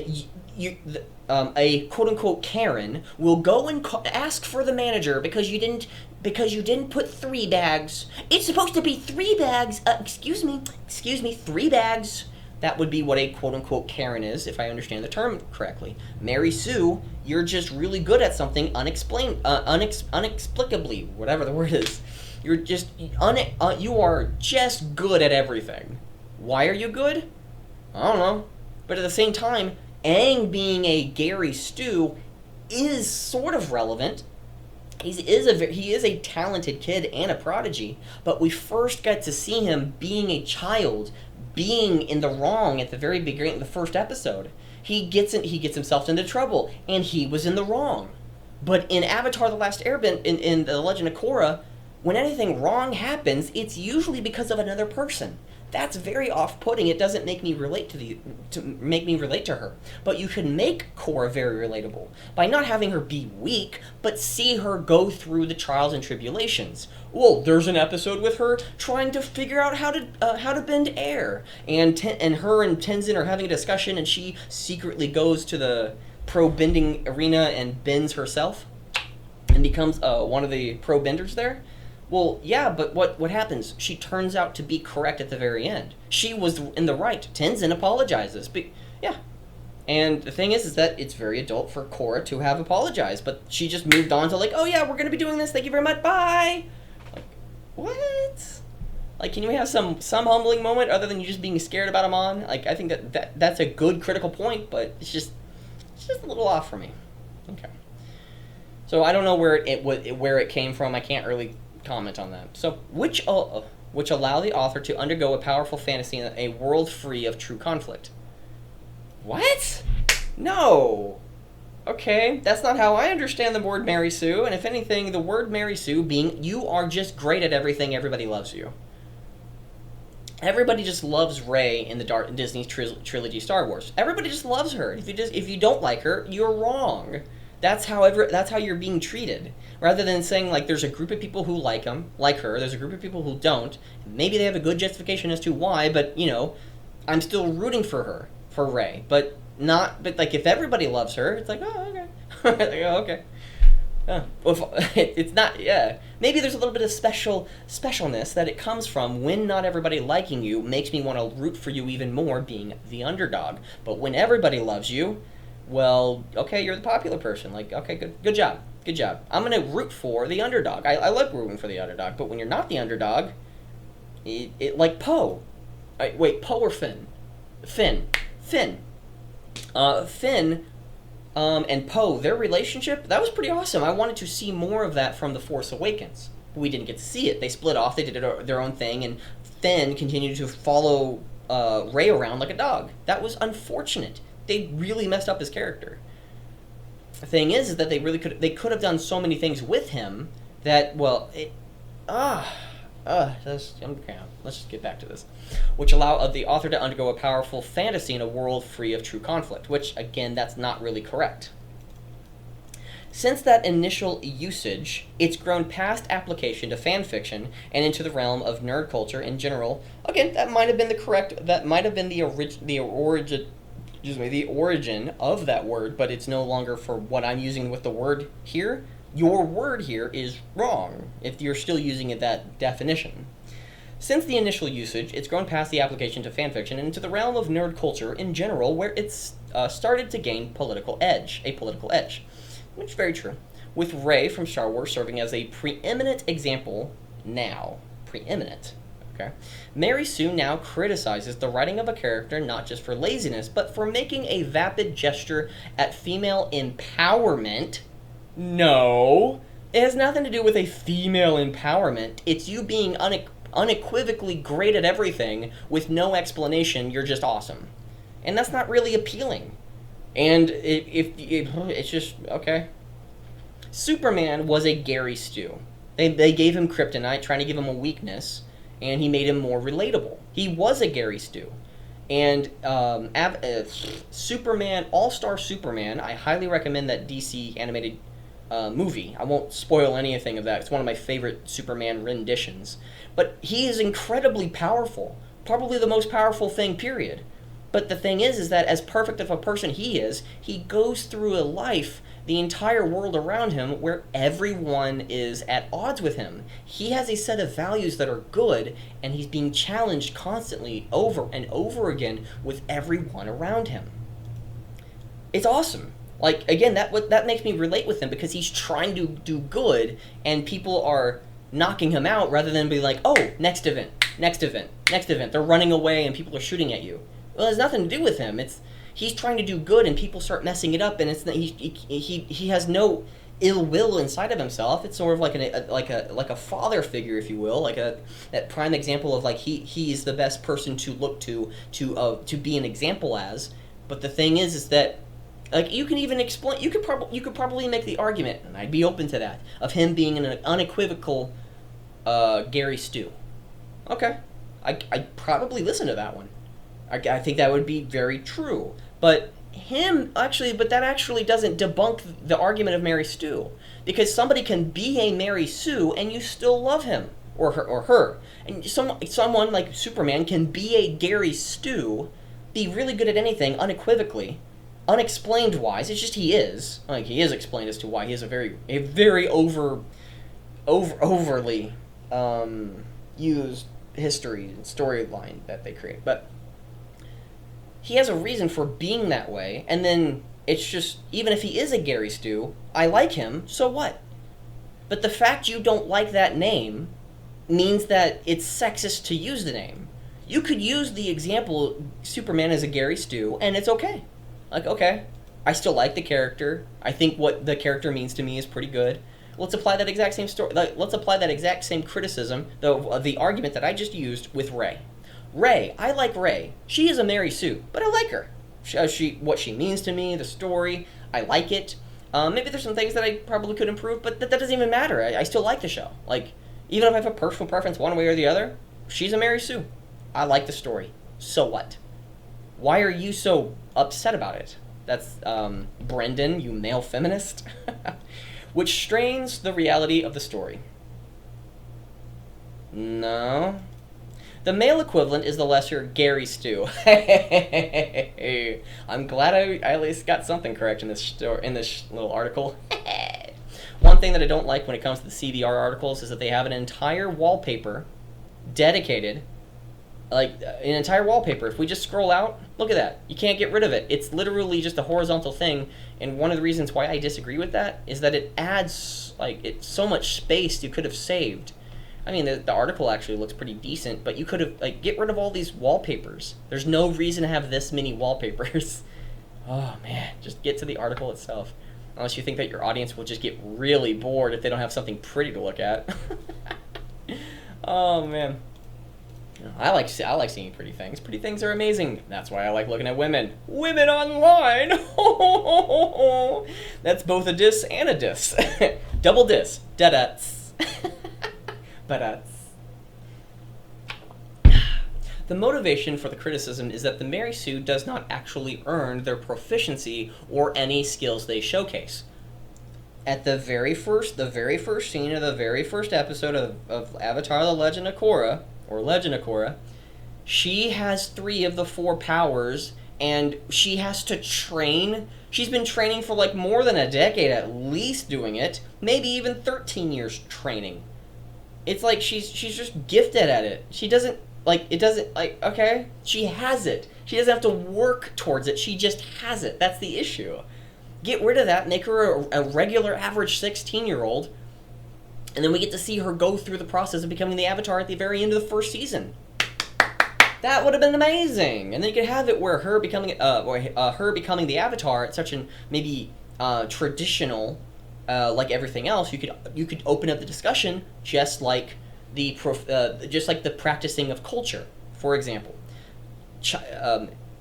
[SPEAKER 1] a quote unquote Karen will go and ask for the manager because you didn't put 3 bags. It's supposed to be 3 bags. Excuse me, 3 bags. That would be what a quote-unquote Karen is, if I understand the term correctly. Mary Sue, you're just really good at something inexplicably, whatever the word is. You're just, you are just good at everything. Why are you good? I don't know. But at the same time, Aang being a Gary Stu is sort of relevant. He is a talented kid and a prodigy, but we first get to see him being a child, being in the wrong at the very beginning of the first episode. He gets himself into trouble, and he was in the wrong. But in Avatar: The Last Airbender, in The Legend of Korra, when anything wrong happens, it's usually because of another person. That's very off-putting. It doesn't make me relate to her. But you can make Korra very relatable by not having her be weak, but see her go through the trials and tribulations. Well, there's an episode with her trying to figure out how to bend air, and her and Tenzin are having a discussion, and she secretly goes to the pro bending arena and bends herself, and becomes one of the pro benders there. Well, yeah, but what happens? She turns out to be correct at the very end. She was in the right. Tenzin apologizes. But, yeah. And the thing is that it's very adult for Korra to have apologized. But she just moved on to like, oh yeah, we're going to be doing this. Thank you very much. Bye. Like, what? Like, can you have some humbling moment other than you just being scared about Amon? Like, I think that's a good critical point, but it's just a little off for me. Okay. So I don't know where it came from. I can't really comment on that. So, which allow the author to undergo a powerful fantasy in a world free of true conflict. What? No. Okay, that's not how I understand the word Mary Sue, and if anything, the word Mary Sue being you are just great at everything, everybody loves you. Everybody just loves Rey in the Disney trilogy Star Wars. Everybody just loves her. If you don't like her, you're wrong. That's how you're being treated. Rather than saying, like, there's a group of people who like her, there's a group of people who don't. Maybe they have a good justification as to why, but, you know, I'm still rooting for Rey. But like, if everybody loves her, it's like, oh, okay. Like, oh, okay. Well, it's not, yeah. Maybe there's a little bit of specialness that it comes from when not everybody liking you makes me want to root for you even more, being the underdog. But when everybody loves you, well, okay, you're the popular person. Like, okay, good job. I'm going to root for the underdog. I like rooting for the underdog, but when you're not the underdog, it like Poe. Wait, Poe or Finn? Finn. Finn and Poe, their relationship, that was pretty awesome. I wanted to see more of that from The Force Awakens. But we didn't get to see it. They split off, they did their own thing, and Finn continued to follow Rey around like a dog. That was unfortunate. They really messed up his character. The thing is that they could have done so many things with him that, well, let's just get back to this. Which allow the author to undergo a powerful fantasy in a world free of true conflict, which, again, that's not really correct. Since that initial usage, it's grown past application to fan fiction and into the realm of nerd culture in general. Again, that might have been the origin of that word, but it's no longer for what I'm using with the word here. Your word here is wrong if you're still using it that definition. Since the initial usage, it's grown past the application to fanfiction and into the realm of nerd culture in general, where it's started to gain a political edge, which is very true. With Rey from Star Wars serving as a preeminent example now. Preeminent. Okay. Mary Sue now criticizes the writing of a character not just for laziness, but for making a vapid gesture at female empowerment. No. It has nothing to do with a female empowerment. It's you being unequivocally great at everything with no explanation. You're just awesome. And that's not really appealing. And it's just, okay. Superman was a Gary Stu. They gave him kryptonite, trying to give him a weakness, and he made him more relatable. He was a Gary Stu. And Superman, All-Star Superman, I highly recommend that DC animated movie. I won't spoil anything of that. It's one of my favorite Superman renditions. But he is incredibly powerful. Probably the most powerful thing, period. But the thing is that as perfect of a person he is, he goes through a life, the entire world around him, where everyone is at odds with him. He has a set of values that are good, and he's being challenged constantly over and over again with everyone around him. It's awesome. Like, again, that makes me relate with him, because he's trying to do good, and people are knocking him out rather than be like, oh, next event. They're running away and people are shooting at you. Well, it has nothing to do with him. He's trying to do good, and people start messing it up, and he has no ill will inside of himself. It's sort of like a father figure, if you will, like that prime example of like he's the best person to look to be an example as. But the thing is that like you can even explain. You could probably make the argument, and I'd be open to that, of him being an unequivocal Gary Stu. Okay, I'd probably listen to that one. I think that would be very true. But that actually doesn't debunk the argument of Mary Sue. Because somebody can be a Mary Sue and you still love him. Or her. And someone like Superman can be a Gary Stu, be really good at anything unequivocally, unexplained wise. It's just he is. Like, he is explained as to why. He has a very overly used history and storyline that they create. But he has a reason for being that way, and then it's just, even if he is a Gary Stu, I like him, so what? But the fact you don't like that name means that it's sexist to use the name. You could use the example, Superman as a Gary Stu, and it's okay. Like, okay, I still like the character. I think what the character means to me is pretty good. Let's apply that exact same story. Let's apply that exact same criticism, the argument that I just used with Rey. Rey, I like Rey. She is a Mary Sue, but I like her. What she means to me, the story, I like it. Maybe there's some things that I probably could improve, but that doesn't even matter. I still like the show. Like, even if I have a personal preference one way or the other, she's a Mary Sue. I like the story. So what? Why are you so upset about it? That's, Brendan, you male feminist. Which strains the reality of the story. No. The male equivalent is the lesser Gary Stu. I'm glad I at least got something correct in this little article. One thing that I don't like when it comes to the CBR articles is that they have an entire wallpaper dedicated, like an entire wallpaper. If we just scroll out, look at that. You can't get rid of it. It's literally just a horizontal thing. And one of the reasons why I disagree with that is that it adds it's so much space you could have saved. I mean, the article actually looks pretty decent, but you could have, get rid of all these wallpapers. There's no reason to have this many wallpapers. Oh, man, just get to the article itself. Unless you think that your audience will just get really bored if they don't have something pretty to look at. Oh, man. I like seeing pretty things. Pretty things are amazing. That's why I like looking at women. Women online! That's both a diss and a diss. Double diss. Da-da-ts. But the motivation for the criticism is that the Mary Sue does not actually earn their proficiency or any skills they showcase. At the very first scene of the very first episode of Avatar: The Legend of Korra, or Legend of Korra, she has 3 of the 4 powers, and she has to train She's been training for like more than a decade at least doing it, maybe even 13 years training. It's like she's just gifted at it. She doesn't okay, she has it. She doesn't have to work towards it. She just has it. That's the issue. Get rid of that, make her a regular average 16-year-old, and then we get to see her go through the process of becoming the Avatar at the very end of the first season. That would have been amazing. And then you could have it where her becoming the Avatar at such an maybe traditional, like everything else. You could open up the discussion just like the practicing of culture. For example,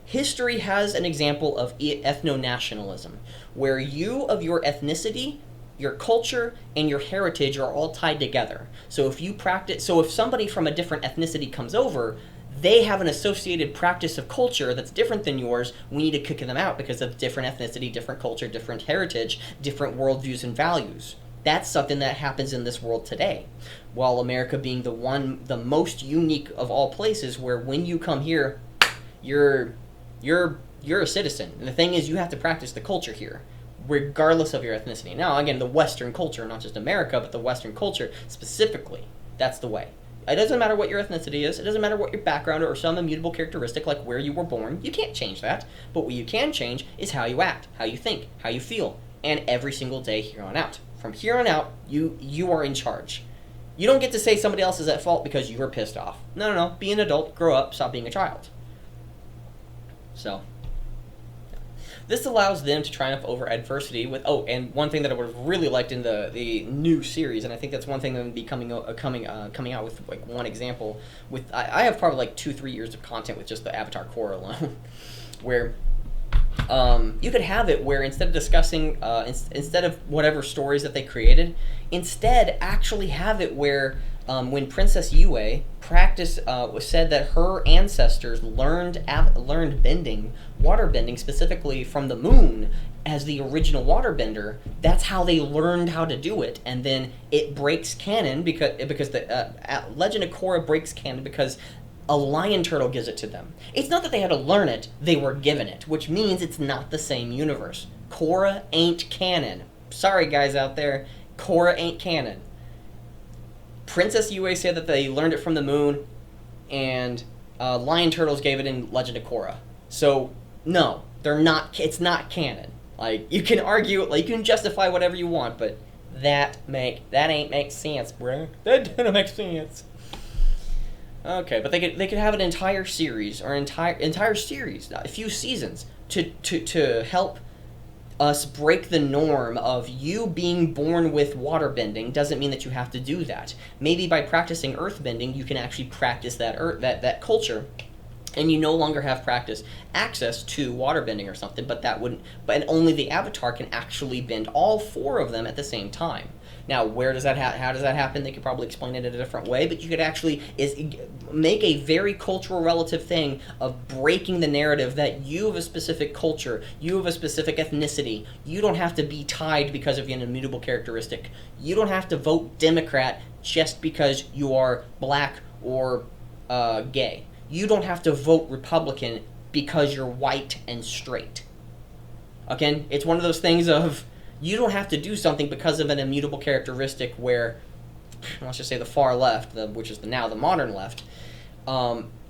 [SPEAKER 1] history has an example of ethno-nationalism, where you of your ethnicity, your culture, and your heritage are all tied together. So if somebody from a different ethnicity comes over, they have an associated practice of culture that's different than yours. We need to kick them out because of different ethnicity, different culture, different heritage, different worldviews and values. That's something that happens in this world today. While America being the most unique of all places, where when you come here, you're a citizen. And the thing is, you have to practice the culture here, regardless of your ethnicity. Now, again, the Western culture, not just America, but the Western culture specifically, that's the way. It doesn't matter what your ethnicity is. It doesn't matter what your background or some immutable characteristic like where you were born. You can't change that. But what you can change is how you act, how you think, how you feel. And every single day here on out. From here on out, you are in charge. You don't get to say somebody else is at fault because you were pissed off. No. Be an adult, grow up, stop being a child. So, this allows them to triumph over adversity with, and one thing that I would have really liked in the new series, and I think that's one thing that would be coming out with like one example. With I have probably like 2-3 years of content with just the Avatar Korra alone, where you could have it where instead of discussing, instead of whatever stories that they created, instead actually have it where when Princess Yue said that her ancestors learned water bending specifically from the moon as the original waterbender. That's how they learned how to do it, and then it breaks canon because the Legend of Korra breaks canon because a lion turtle gives it to them. It's not that they had to learn it, they were given it, which means it's not the same universe. Korra ain't canon. Sorry guys out there, Korra ain't canon. Princess Yue said that they learned it from the moon, and lion turtles gave it in Legend of Korra. So, no, they're not. It's not canon. Like, you can argue, like, you can justify whatever you want, but that ain't make sense, bruh. That didn't make sense. Okay, but they could have an entire series, or entire series, a few seasons, to help us break the norm of you being born with waterbending doesn't mean that you have to do that. Maybe by practicing earthbending, you can actually practice that culture, and you no longer have access to waterbending or something. But only the Avatar can actually bend all four of them at the same time. Now, how does that happen? They could probably explain it in a different way, but you could actually make a very cultural relative thing of breaking the narrative that you have a specific culture, you have a specific ethnicity. You don't have to be tied because of an immutable characteristic. You don't have to vote Democrat just because you are black or gay. You don't have to vote Republican because you're white and straight. Again, it's one of those things of, you don't have to do something because of an immutable characteristic where, let's just say the far left, which is now the modern left,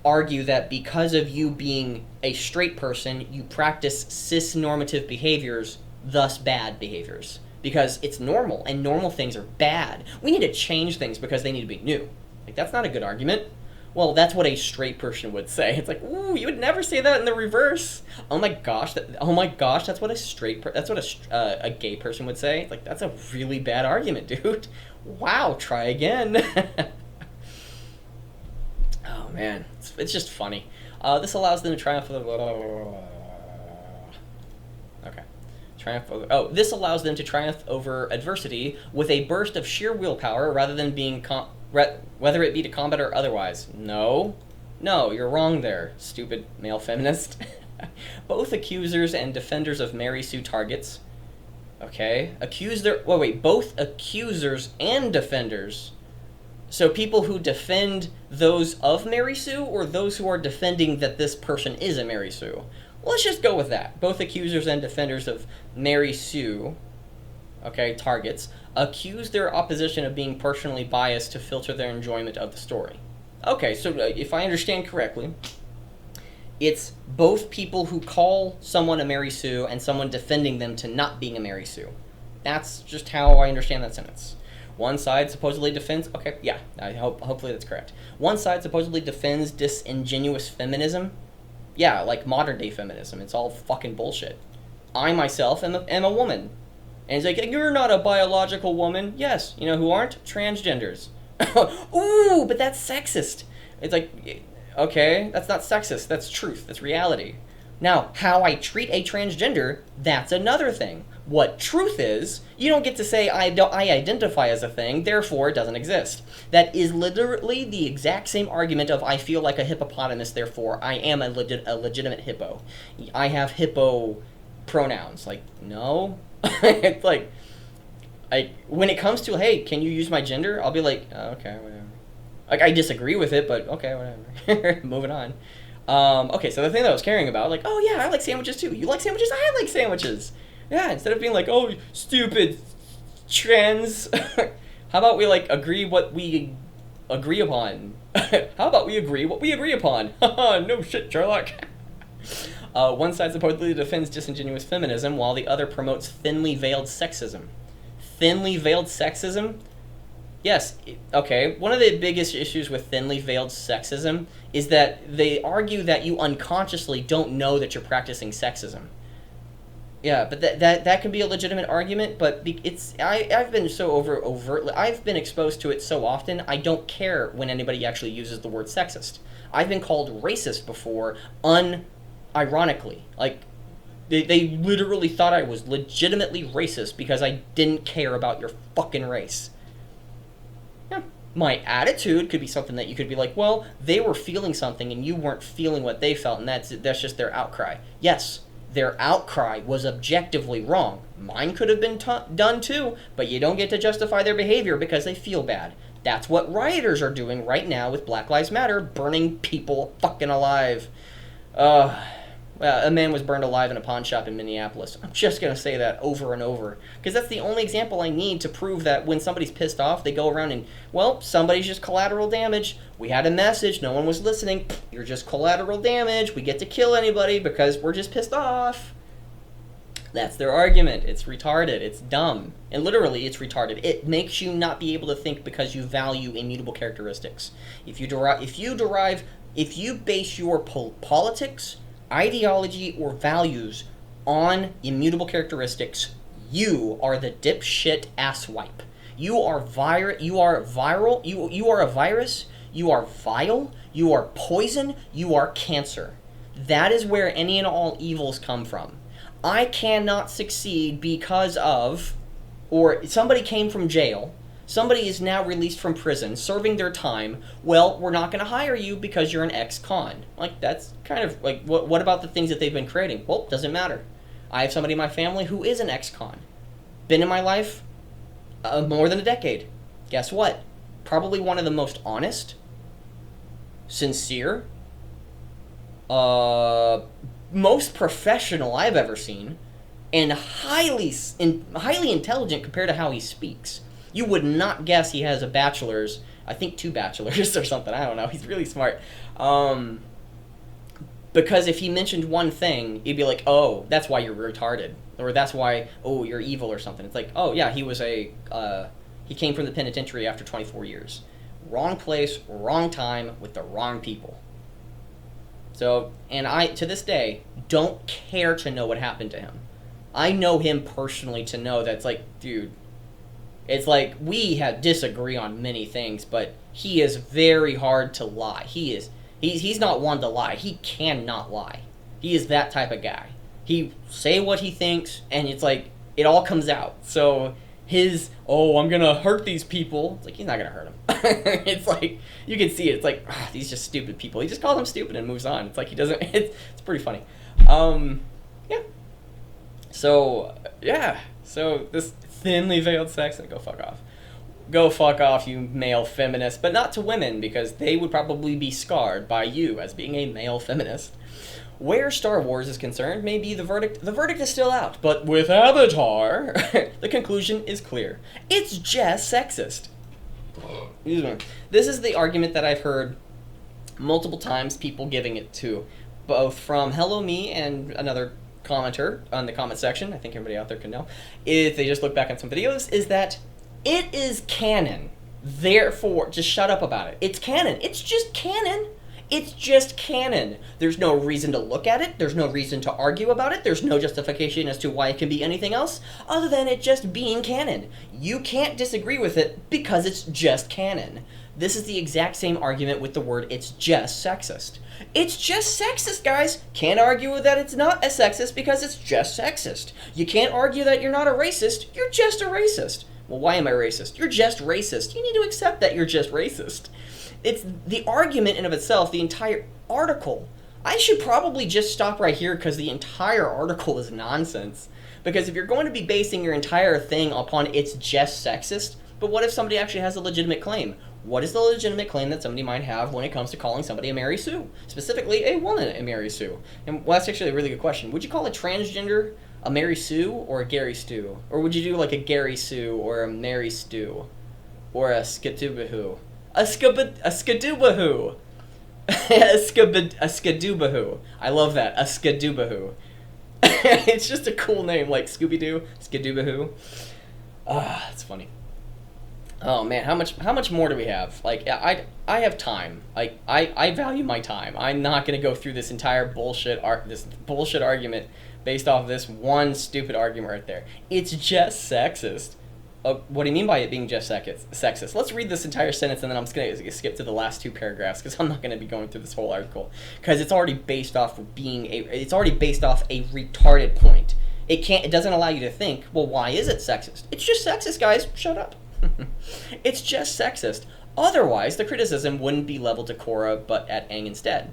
[SPEAKER 1] argue that because of you being a straight person, you practice cis-normative behaviors, thus bad behaviors. Because it's normal, and normal things are bad. We need to change things because they need to be new. Like, that's not a good argument. Well, that's what a straight person would say. It's like, ooh, you would never say that in the reverse. Oh my gosh, that's what a gay person would say. Like, that's a really bad argument, dude. Wow, try again. Oh man, it's just funny. This allows them to triumph. This allows them to triumph over adversity with a burst of sheer willpower rather than being whether it be to combat or otherwise. No, you're wrong there, stupid male feminist. Both accusers and defenders of Mary Sue targets. Okay, both accusers and defenders. So people who defend those of Mary Sue, or those who are defending that this person is a Mary Sue? Well, let's just go with that. Both accusers and defenders of Mary Sue, okay, targets, accuse their opposition of being personally biased to filter their enjoyment of the story. Okay, so if I understand correctly, it's both people who call someone a Mary Sue and someone defending them to not being a Mary Sue. That's just how I understand that sentence. One side supposedly defends... Okay, yeah, hopefully that's correct. One side supposedly defends disingenuous feminism. Yeah, like modern-day feminism. It's all fucking bullshit. I myself am a woman. And it's like, you're not a biological woman. Yes, you know who aren't? Transgenders. Ooh, but that's sexist. It's like, okay, that's not sexist. That's truth. That's reality. Now, how I treat a transgender, that's another thing. What truth is, you don't get to say I identify as a thing, therefore it doesn't exist. That is literally the exact same argument of I feel like a hippopotamus, therefore I am a legitimate hippo. I have hippo pronouns. Like, no. It's like, when it comes to, hey, can you use my gender? I'll be like, oh, okay, whatever. Like, I disagree with it, but okay, whatever. Moving on. Okay, so the thing that I was caring about, like, oh yeah, I like sandwiches too. You like sandwiches? I like sandwiches. Yeah, instead of being like, oh, stupid trans, how about we, like, agree what we agree upon? How about we agree what we agree upon? Haha, no shit, Sherlock. One side supposedly defends disingenuous feminism, while the other promotes thinly veiled sexism. Thinly veiled sexism? Yes, okay. One of the biggest issues with thinly veiled sexism is that they argue that you unconsciously don't know that you're practicing sexism. Yeah, but that can be a legitimate argument, but I've been so overtly, I've been exposed to it so often, I don't care when anybody actually uses the word sexist. I've been called racist before, unironically. Like, they literally thought I was legitimately racist because I didn't care about your fucking race. Yeah. My attitude could be something that you could be like, well, they were feeling something and you weren't feeling what they felt, and that's just their outcry. Yes. Their outcry was objectively wrong. Mine could have been done too, but you don't get to justify their behavior because they feel bad. That's what rioters are doing right now with Black Lives Matter, burning people fucking alive. Well, a man was burned alive in a pawn shop in Minneapolis. I'm just going to say that over and over, because that's the only example I need to prove that when somebody's pissed off, they go around and, well, somebody's just collateral damage. We had a message, no one was listening. You're just collateral damage. We get to kill anybody because we're just pissed off. That's their argument. It's retarded. It's dumb. And literally, it's retarded. It makes you not be able to think because you value immutable characteristics. If you base your politics, ideology, or values on immutable characteristics, you are the dipshit asswipe. You are viral. You are a virus. You are vile. You are poison. You are cancer. That is where any and all evils come from. I cannot succeed because of, or somebody came from jail. Somebody is now released from prison, serving their time. Well, we're not going to hire you because you're an ex-con. Like, that's kind of, like, what about the things that they've been creating? Well, doesn't matter. I have somebody in my family who is an ex-con. Been in my life more than a decade. Guess what? Probably one of the most honest, sincere, most professional I've ever seen, and highly intelligent compared to how he speaks. You would not guess he has a bachelor's, I think 2 bachelors or something, I don't know, he's really smart. Because if he mentioned one thing, you'd be like, oh, that's why you're retarded. Or that's why, oh, you're evil or something. It's like, oh yeah, he came from the penitentiary after 24 years. Wrong place, wrong time, with the wrong people. So, and I, to this day, don't care to know what happened to him. I know him personally to know that it's like, dude, it's like we disagree on many things, but he is very hard to lie. He's not one to lie. He cannot lie. He is that type of guy. He say what he thinks, and it's like, it all comes out. So I'm gonna hurt these people. It's like, he's not gonna hurt them. It's like, you can see it. It's like, these just stupid people. He just calls them stupid and moves on. It's like, he doesn't, it's pretty funny. Yeah. So, yeah. So, this thinly veiled sex, go fuck off. Go fuck off, you male feminist. But not to women, because they would probably be scarred by you as being a male feminist. Where Star Wars is concerned, maybe the verdict is still out. But with Avatar, the conclusion is clear. It's just sexist. Excuse me. This is the argument that I've heard multiple times, people giving it to, both from Hello Me and another commenter on the comment section. I think everybody out there can know, if they just look back on some videos, is that it is canon. Therefore, just shut up about it. It's canon. It's just canon. It's just canon. There's no reason to look at it. There's no reason to argue about it. There's no justification as to why it can be anything else other than it just being canon. You can't disagree with it because it's just canon. This is the exact same argument with the word it's just sexist. It's just sexist, guys. Can't argue that it's not a sexist because it's just sexist. You can't argue that you're not a racist. You're just a racist. Well, why am I racist? You're just racist. You need to accept that you're just racist. It's the argument in of itself, the entire article. I should probably just stop right here because the entire article is nonsense. Because if you're going to be basing your entire thing upon it's just sexist, but what if somebody actually has a legitimate claim? What is the legitimate claim that somebody might have when it comes to calling somebody a Mary Sue? Specifically, a woman a Mary Sue. And well, that's actually a really good question. Would you call a transgender a Mary Sue or a Gary Stew? Or would you do like a Gary Sue or a Mary Stew? Or a Skadoobahu? A Skadoobahu! A Skadoobahu. I love that. A Skadoobahu. It's just a cool name, like Scooby-Doo. Skadoobahu. Ah, that's funny. Oh man, how much more do we have? Like, I have time. Like, I value my time. I'm not gonna go through this entire bullshit argument based off of this one stupid argument right there. It's just sexist. What do you mean by it being just sexist? Let's read this entire sentence and then I'm just gonna skip to the last two paragraphs because I'm not gonna be going through this whole article because it's already based off of it's already based off a retarded point. It doesn't allow you to think. Well, why is it sexist? It's just sexist, guys. Shut up. It's just sexist. Otherwise, the criticism wouldn't be leveled to Korra, but at Aang instead.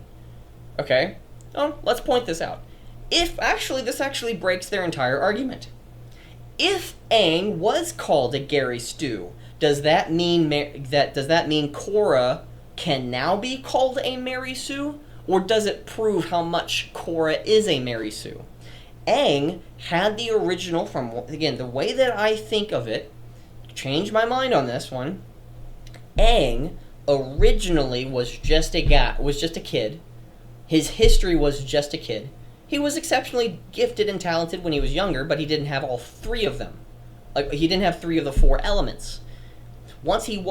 [SPEAKER 1] Okay? Oh, let's point this out. This actually breaks their entire argument. If Aang was called a Gary Stew, does that mean Korra can now be called a Mary Sue, or does it prove how much Korra is a Mary Sue? Aang had the original from, again, the way that I think of it. Change my mind on this one. Aang originally was just a kid. His history was just a kid. He was exceptionally gifted and talented when he was younger, but he didn't have all three of them. Like, he didn't have three of the four elements. Once he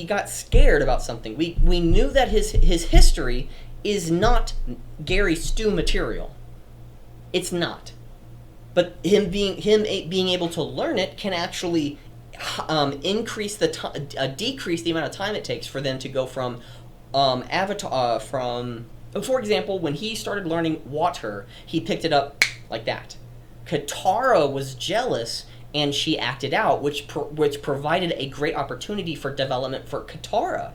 [SPEAKER 1] got scared about something. We knew that his history is not Gary Stew material. It's not. But him being able to learn it can actually decrease the amount of time it takes for them to go from Avatar for example, when he started learning water, he picked it up like that. Katara was jealous and she acted out, which provided a great opportunity for development for Katara.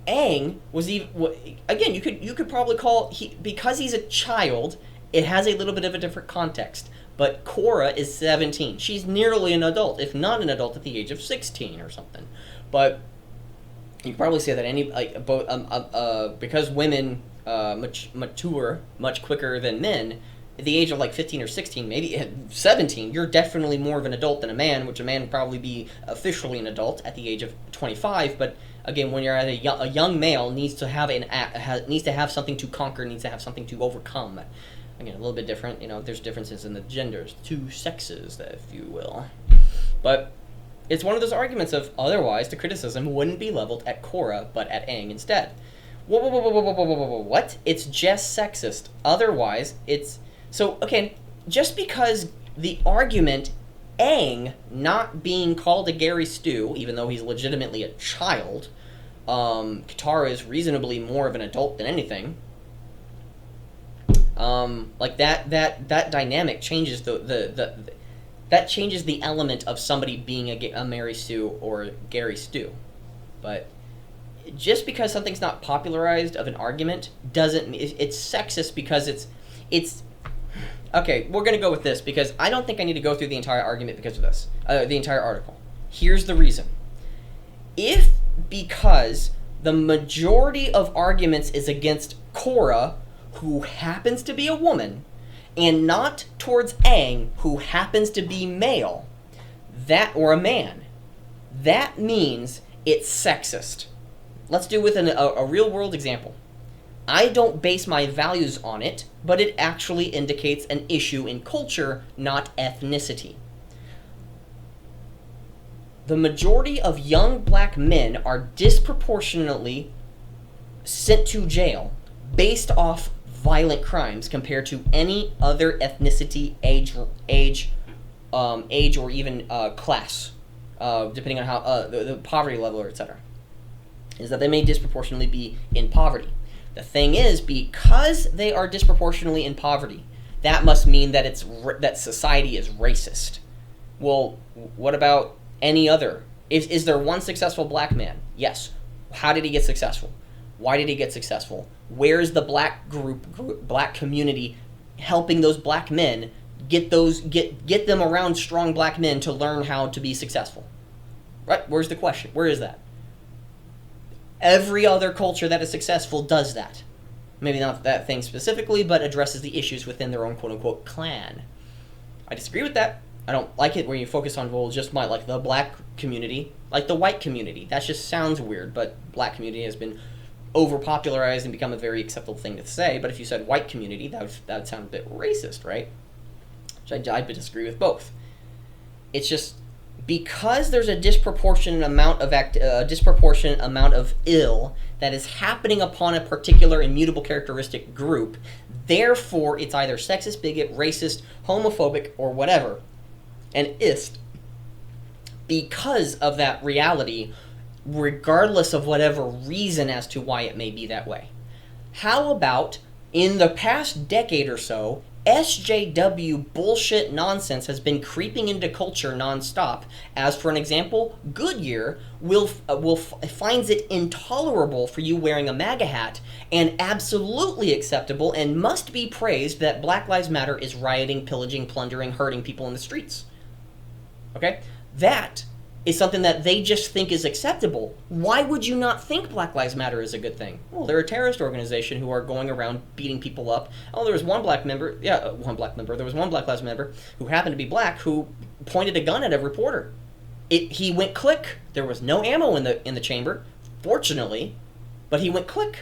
[SPEAKER 1] Aang was again, you could probably call because he's a child, it has a little bit of a different context. But Korra is 17. She's nearly an adult, if not an adult at the age of 16 or something. But you can probably say that because women mature much quicker than men, at the age of like 15 or 16, maybe 17, you're definitely more of an adult than a man, which a man would probably be officially an adult at the age of 25. But again, when you're at a young male, needs to have something to conquer, needs to have something to overcome. Again, a little bit different. There's differences in the genders, two sexes, if you will. But it's one of those arguments of otherwise the criticism wouldn't be leveled at Korra, but at Aang instead. What? It's just sexist. Otherwise, it's... So, okay, just because the argument Aang not being called a Gary Stew, even though he's legitimately a child, Katara is reasonably more of an adult than anything... like that dynamic changes that changes the element of somebody being a Mary Sue or Gary Stew. But just because something's not popularized of an argument doesn't mean it's sexist because it's okay. We're gonna go with this because I don't think I need to go through the entire argument because of this, the entire article. Here's the reason: because the majority of arguments is against Korra, who happens to be a woman, and not towards Aang, who happens to be male, or a man, that means it's sexist. Let's do with a real-world example. I don't base my values on it, but it actually indicates an issue in culture, not ethnicity. The majority of young black men are disproportionately sent to jail based off violent crimes compared to any other ethnicity, age, or even class, depending on how the poverty level, etc. Is that they may disproportionately be in poverty. The thing is, because they are disproportionately in poverty, that must mean that that society is racist. Well, what about any other? Is there one successful black man? Yes. How did he get successful? Why did he get successful? Where's the black black community helping those black men get them around strong black men to learn how to be successful? Right? Where's the question? Where is that? Every other culture that is successful does that. Maybe not that thing specifically, but addresses the issues within their own quote-unquote clan. I disagree with that. I don't like it where you focus on, well, just like the black community, like the white community. That just sounds weird, but black community has been overpopularized and become a very acceptable thing to say. But if you said white community, that would sound a bit racist, right? Which I disagree with both. It's just because there's a disproportionate amount of ill that is happening upon a particular immutable characteristic group, therefore it's either sexist, bigot, racist, homophobic, or whatever, and ist, because of that reality, regardless of whatever reason as to why it may be that way. How about, in the past decade or so, SJW bullshit nonsense has been creeping into culture nonstop. As for an example, Goodyear finds it intolerable for you wearing a MAGA hat, and absolutely acceptable and must be praised that Black Lives Matter is rioting, pillaging, plundering, hurting people in the streets. Okay? That is something that they just think is acceptable. Why would you not think Black Lives Matter is a good thing? Well, they're a terrorist organization who are going around beating people up. Oh, there was one black member. There was one Black Lives member who happened to be black who pointed a gun at a reporter. He went click. There was no ammo in the chamber, fortunately, but he went click.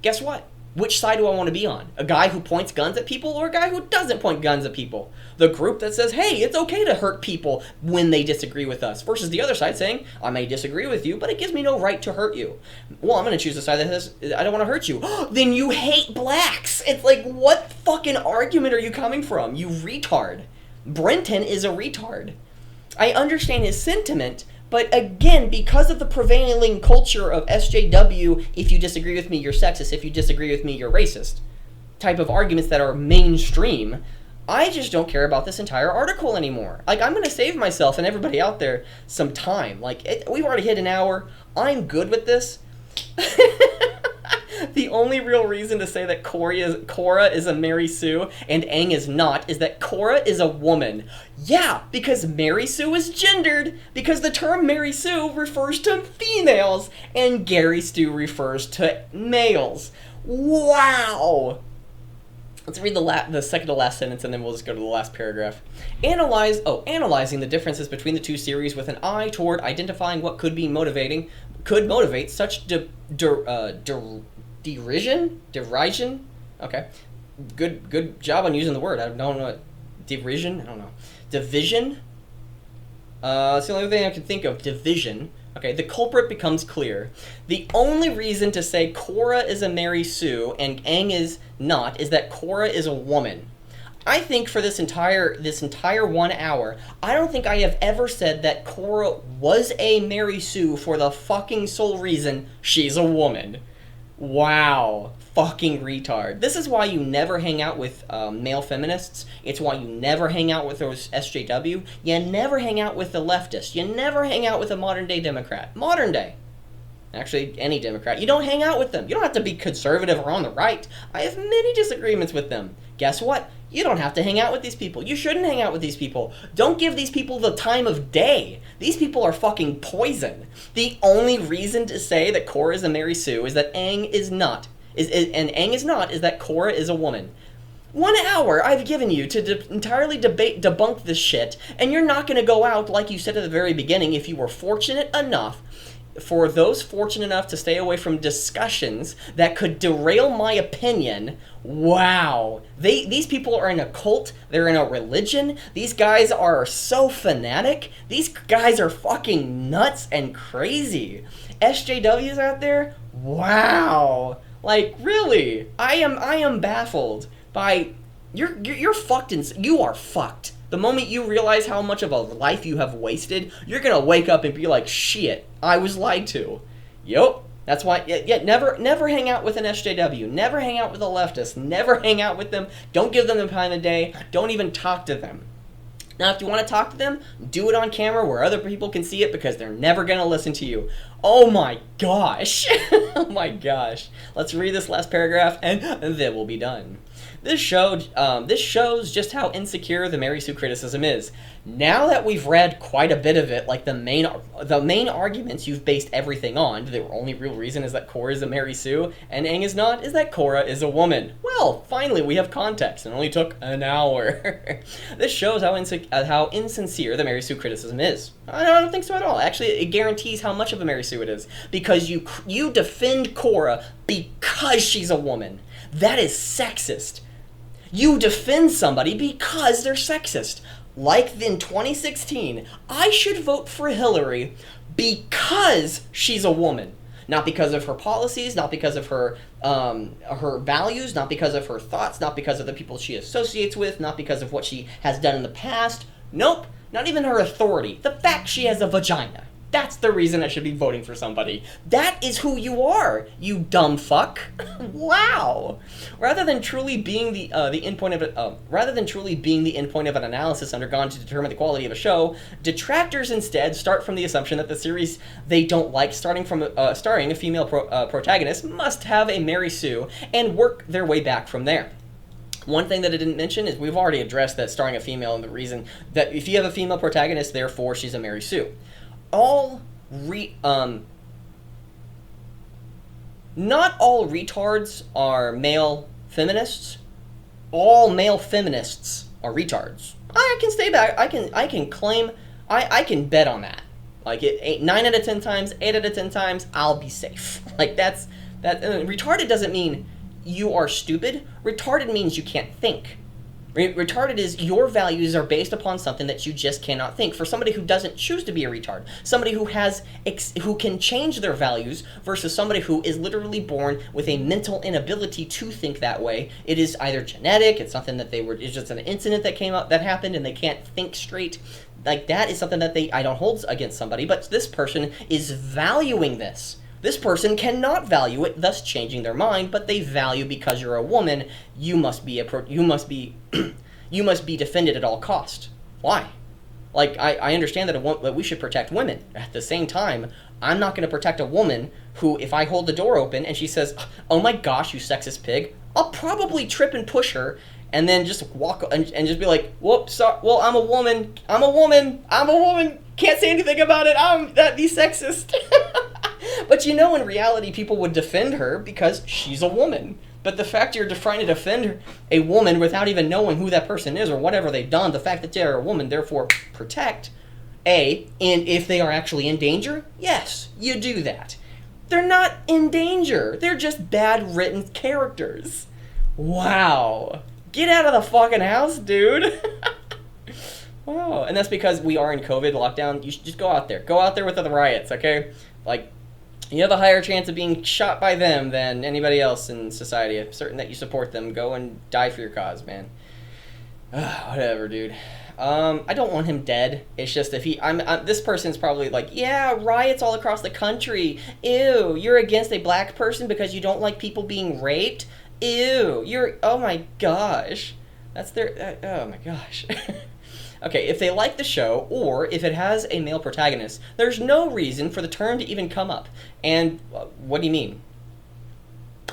[SPEAKER 1] Guess what? Which side do I want to be on? A guy who points guns at people or a guy who doesn't point guns at people? The group that says, hey, it's okay to hurt people when they disagree with us, versus the other side saying, I may disagree with you, but it gives me no right to hurt you. Well, I'm going to choose the side that says, I don't want to hurt you. Then you hate blacks. It's like, what fucking argument are you coming from, you retard? Brenton is a retard. I understand his sentiment, but again, because of the prevailing culture of SJW, if you disagree with me, you're sexist, if you disagree with me, you're racist, type of arguments that are mainstream, I just don't care about this entire article anymore. Like, I'm going to save myself and everybody out there some time. Like, we've already hit an hour. I'm good with this. The only real reason to say that Korra is a Mary Sue and Aang is not is that Korra is a woman. Yeah, because Mary Sue is gendered, because the term Mary Sue refers to females and Gary Stu refers to males. Wow! Let's read the second to last sentence and then we'll just go to the last paragraph. Analyzing the differences between the two series with an eye toward identifying what could motivate such derision? Okay. Good job on using the word. I don't know what derision. I don't know. Division. It's the only thing I can think of. Division. Okay, the culprit becomes clear. The only reason to say Korra is a Mary Sue and Aang is not is that Korra is a woman. I think for this entire 1 hour, I don't think I have ever said that Korra was a Mary Sue for the fucking sole reason she's a woman. Wow. Fucking retard. This is why you never hang out with male feminists. It's why you never hang out with those SJW. You never hang out with the leftists. You never hang out with a modern-day Democrat. Modern day. Actually, any Democrat. You don't hang out with them. You don't have to be conservative or on the right. I have many disagreements with them. Guess what? You don't have to hang out with these people. You shouldn't hang out with these people. Don't give these people the time of day. These people are fucking poison. The only reason to say that Korra is a Mary Sue is that Aang is not. And Aang is not, is that Korra is a woman. 1 hour I've given you to entirely debunk this shit, and you're not going to go out, like you said at the very beginning, if you were fortunate enough, for those fortunate enough to stay away from discussions that could derail my opinion. Wow. These people are in a cult. They're in a religion. These guys are so fanatic. These guys are fucking nuts and crazy. SJWs out there? Wow. Like, really? I am baffled by... You're fucked and you are fucked. The moment you realize how much of a life you have wasted, you're gonna wake up and be like, shit, I was lied to. Yup. That's why, never hang out with an SJW. Never hang out with a leftist. Never hang out with them. Don't give them the time of day. Don't even talk to them. Now, if you want to talk to them, do it on camera where other people can see it, because they're never going to listen to you. Oh my gosh. Oh my gosh. Let's read this last paragraph, and then we'll be done. This shows just how insecure the Mary Sue criticism is. Now that we've read quite a bit of it, like the main arguments you've based everything on, the only real reason is that Korra is a Mary Sue and Aang is not, is that Korra is a woman. Well, finally we have context, and it only took an hour. This shows how insincere the Mary Sue criticism is. I don't think so at all. Actually, it guarantees how much of a Mary Sue it is, because you defend Korra because she's a woman. That is sexist. You defend somebody because they're sexist. Like in 2016, I should vote for Hillary because she's a woman. Not because of her policies, not because of her values, not because of her thoughts, not because of the people she associates with, not because of what she has done in the past. Nope, not even her authority. The fact she has a vagina. That's the reason I should be voting for somebody. That is who you are, you dumb fuck. Wow. Rather than truly being the endpoint of an analysis undergone to determine the quality of a show, detractors instead start from the assumption that the series they don't like, starring a female protagonist, must have a Mary Sue, and work their way back from there. One thing that I didn't mention is we've already addressed that starring a female, and the reason that if you have a female protagonist, therefore she's a Mary Sue. Not all retards are male feminists. All male feminists are retards. I can stay back. I can claim. I can bet on that. Like 9 out of 10 times, 8 out of 10 times, I'll be safe. Like that. Retarded doesn't mean you are stupid. Retarded means you can't think. Retarded is your values are based upon something that you just cannot think. For somebody who doesn't choose to be a retard, somebody who can change their values versus somebody who is literally born with a mental inability to think that way. It is either genetic, it's something that it's just an incident that happened and they can't think straight. Like that is something that I don't hold against somebody, but this person is valuing this. This person cannot value it, thus changing their mind, but they value because you're a woman, you must be defended at all cost. Why? Like, I understand that we should protect women. At the same time, I'm not going to protect a woman who, if I hold the door open and she says, "Oh my gosh, you sexist pig," I'll probably trip and push her and then just walk and just be like, "Whoops, sorry, well, I'm a woman, can't say anything about it, that'd be sexist." But in reality, people would defend her because she's a woman. But the fact you're trying to defend a woman without even knowing who that person is or whatever they've done, the fact that they're a woman, therefore protect, and if they are actually in danger, yes, you do that. They're not in danger. They're just bad written characters. Wow. Get out of the fucking house, dude. Wow. And that's because we are in COVID lockdown. You should just go out there. Go out there with the riots, okay? Like, you have a higher chance of being shot by them than anybody else in society. I'm certain that you support them. Go and die for your cause, man. Whatever, dude. I don't want him dead. It's just if this person's probably like, yeah, riots all across the country. Ew, you're against a black person because you don't like people being raped? Ew, oh my gosh. That's oh my gosh. Okay, if they like the show, or if it has a male protagonist, there's no reason for the term to even come up. And what do you mean?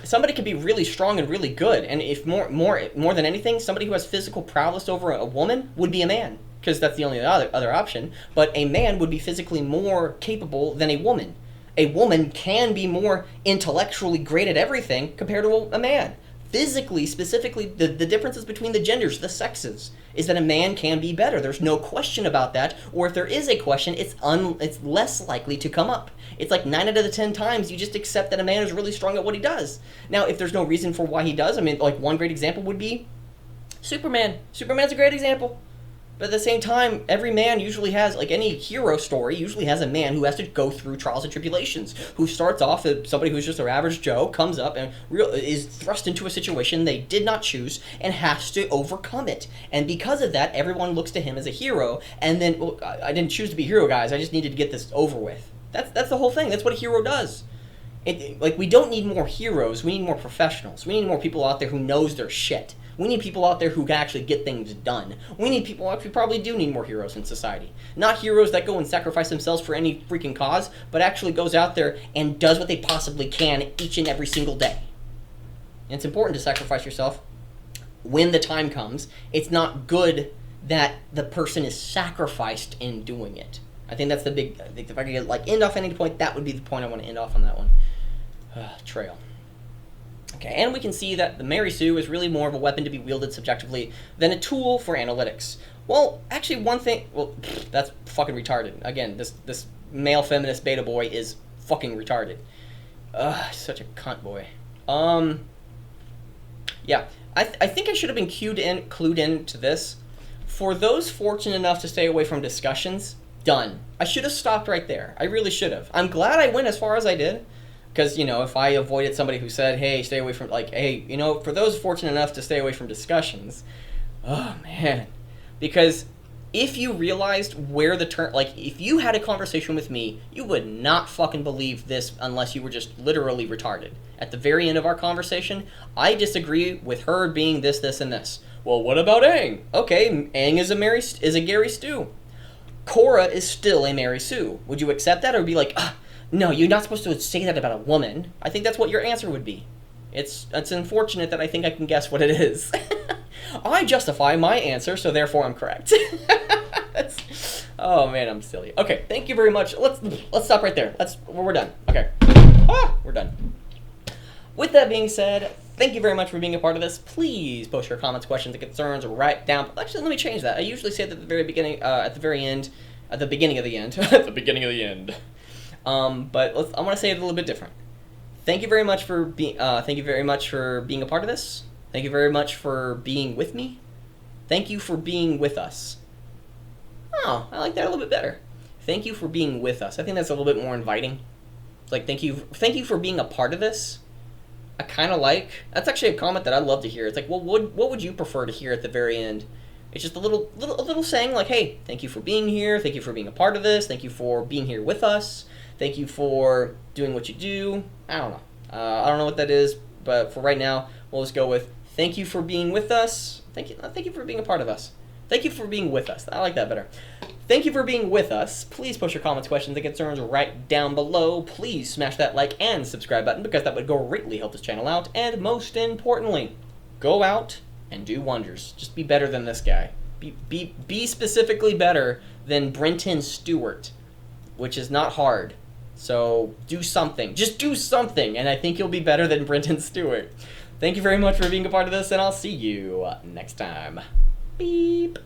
[SPEAKER 1] Somebody could be really strong and really good, and if more than anything, somebody who has physical prowess over a woman would be a man, because that's the only other option. But a man would be physically more capable than a woman. A woman can be more intellectually great at everything compared to a man. Physically, specifically, the differences between the genders, the sexes, is that a man can be better. There's no question about that. Or if there is a question, it's less likely to come up. It's like 9 out of the 10 times you just accept that a man is really strong at what he does. Now, if there's no reason for why he does, I mean, like one great example would be Superman. Superman's a great example. But at the same time, every man usually has, like any hero story, usually has a man who has to go through trials and tribulations, who starts off as somebody who's just an average Joe, comes up and is thrust into a situation they did not choose and has to overcome it. And because of that, everyone looks to him as a hero, and then, well, I didn't choose to be a hero, guys, I just needed to get this over with. That's the whole thing. That's what a hero does. Like, we don't need more heroes, we need more professionals. We need more people out there who knows their shit. We need people out there who can actually get things done. We need people, we probably do need more heroes in society. Not heroes that go and sacrifice themselves for any freaking cause, but actually goes out there and does what they possibly can each and every single day. And it's important to sacrifice yourself when the time comes. It's not good that the person is sacrificed in doing it. I think that's the big, I think if I could like end off any point, that would be the point I want to end off on that one. Trail. Okay, and we can see that the Mary Sue is really more of a weapon to be wielded subjectively than a tool for analytics. Well, actually one thing, well, that's fucking retarded. Again, this male feminist beta boy is fucking retarded. Such a cunt boy. Yeah, I think I should have been clued into this. For those fortunate enough to stay away from discussions, done. I should have stopped right there. I really should have. I'm glad I went as far as I did. Because, you know, if I avoided somebody who said, hey, stay away from, like, hey, you know, for those fortunate enough to stay away from discussions, oh, man. Because if you realized where the turn, like, if you had a conversation with me, you would not fucking believe this unless you were just literally retarded. At the very end of our conversation, I disagree with her being this, this, and this. Well, what about Aang? Okay, Aang is a Gary Stu. Korra is still a Mary Sue. Would you accept that or be like, no, you're not supposed to say that about a woman? I think that's what your answer would be. It's unfortunate that I think I can guess what it is. I justify my answer, so therefore I'm correct. Oh man, I'm silly. Okay, thank you very much. Let's stop right there. We're done. Okay, we're done. With that being said, thank you very much for being a part of this. Please post your comments, questions, and concerns right down. Actually, let me change that. I usually say that at the very beginning, at the very end, at the beginning of the end, at the beginning of the end. But I want to say it a little bit different. Thank you very much for being a part of this. Thank you very much for being with me. Thank you for being with us. Oh, I like that a little bit better. Thank you for being with us. I think that's a little bit more inviting. It's like thank you for being a part of this. I kind of like. That's actually a comment that I'd love to hear. It's like, well, what would you prefer to hear at the very end? It's just a little saying like, hey, thank you for being here. Thank you for being a part of this. Thank you for being here with us. Thank you for doing what you do. I don't know. I don't know what that is, but for right now, we'll just go with thank you for being with us. Thank you for being a part of us. Thank you for being with us. I like that better. Thank you for being with us. Please post your comments, questions, and concerns right down below. Please smash that like and subscribe button because that would greatly help this channel out. And most importantly, go out and do wonders. Just be better than this guy. Be specifically better than Brenton Stewart, which is not hard. So do something. Just do something, and I think you'll be better than Brenton Stewart. Thank you very much for being a part of this, and I'll see you next time. Beep.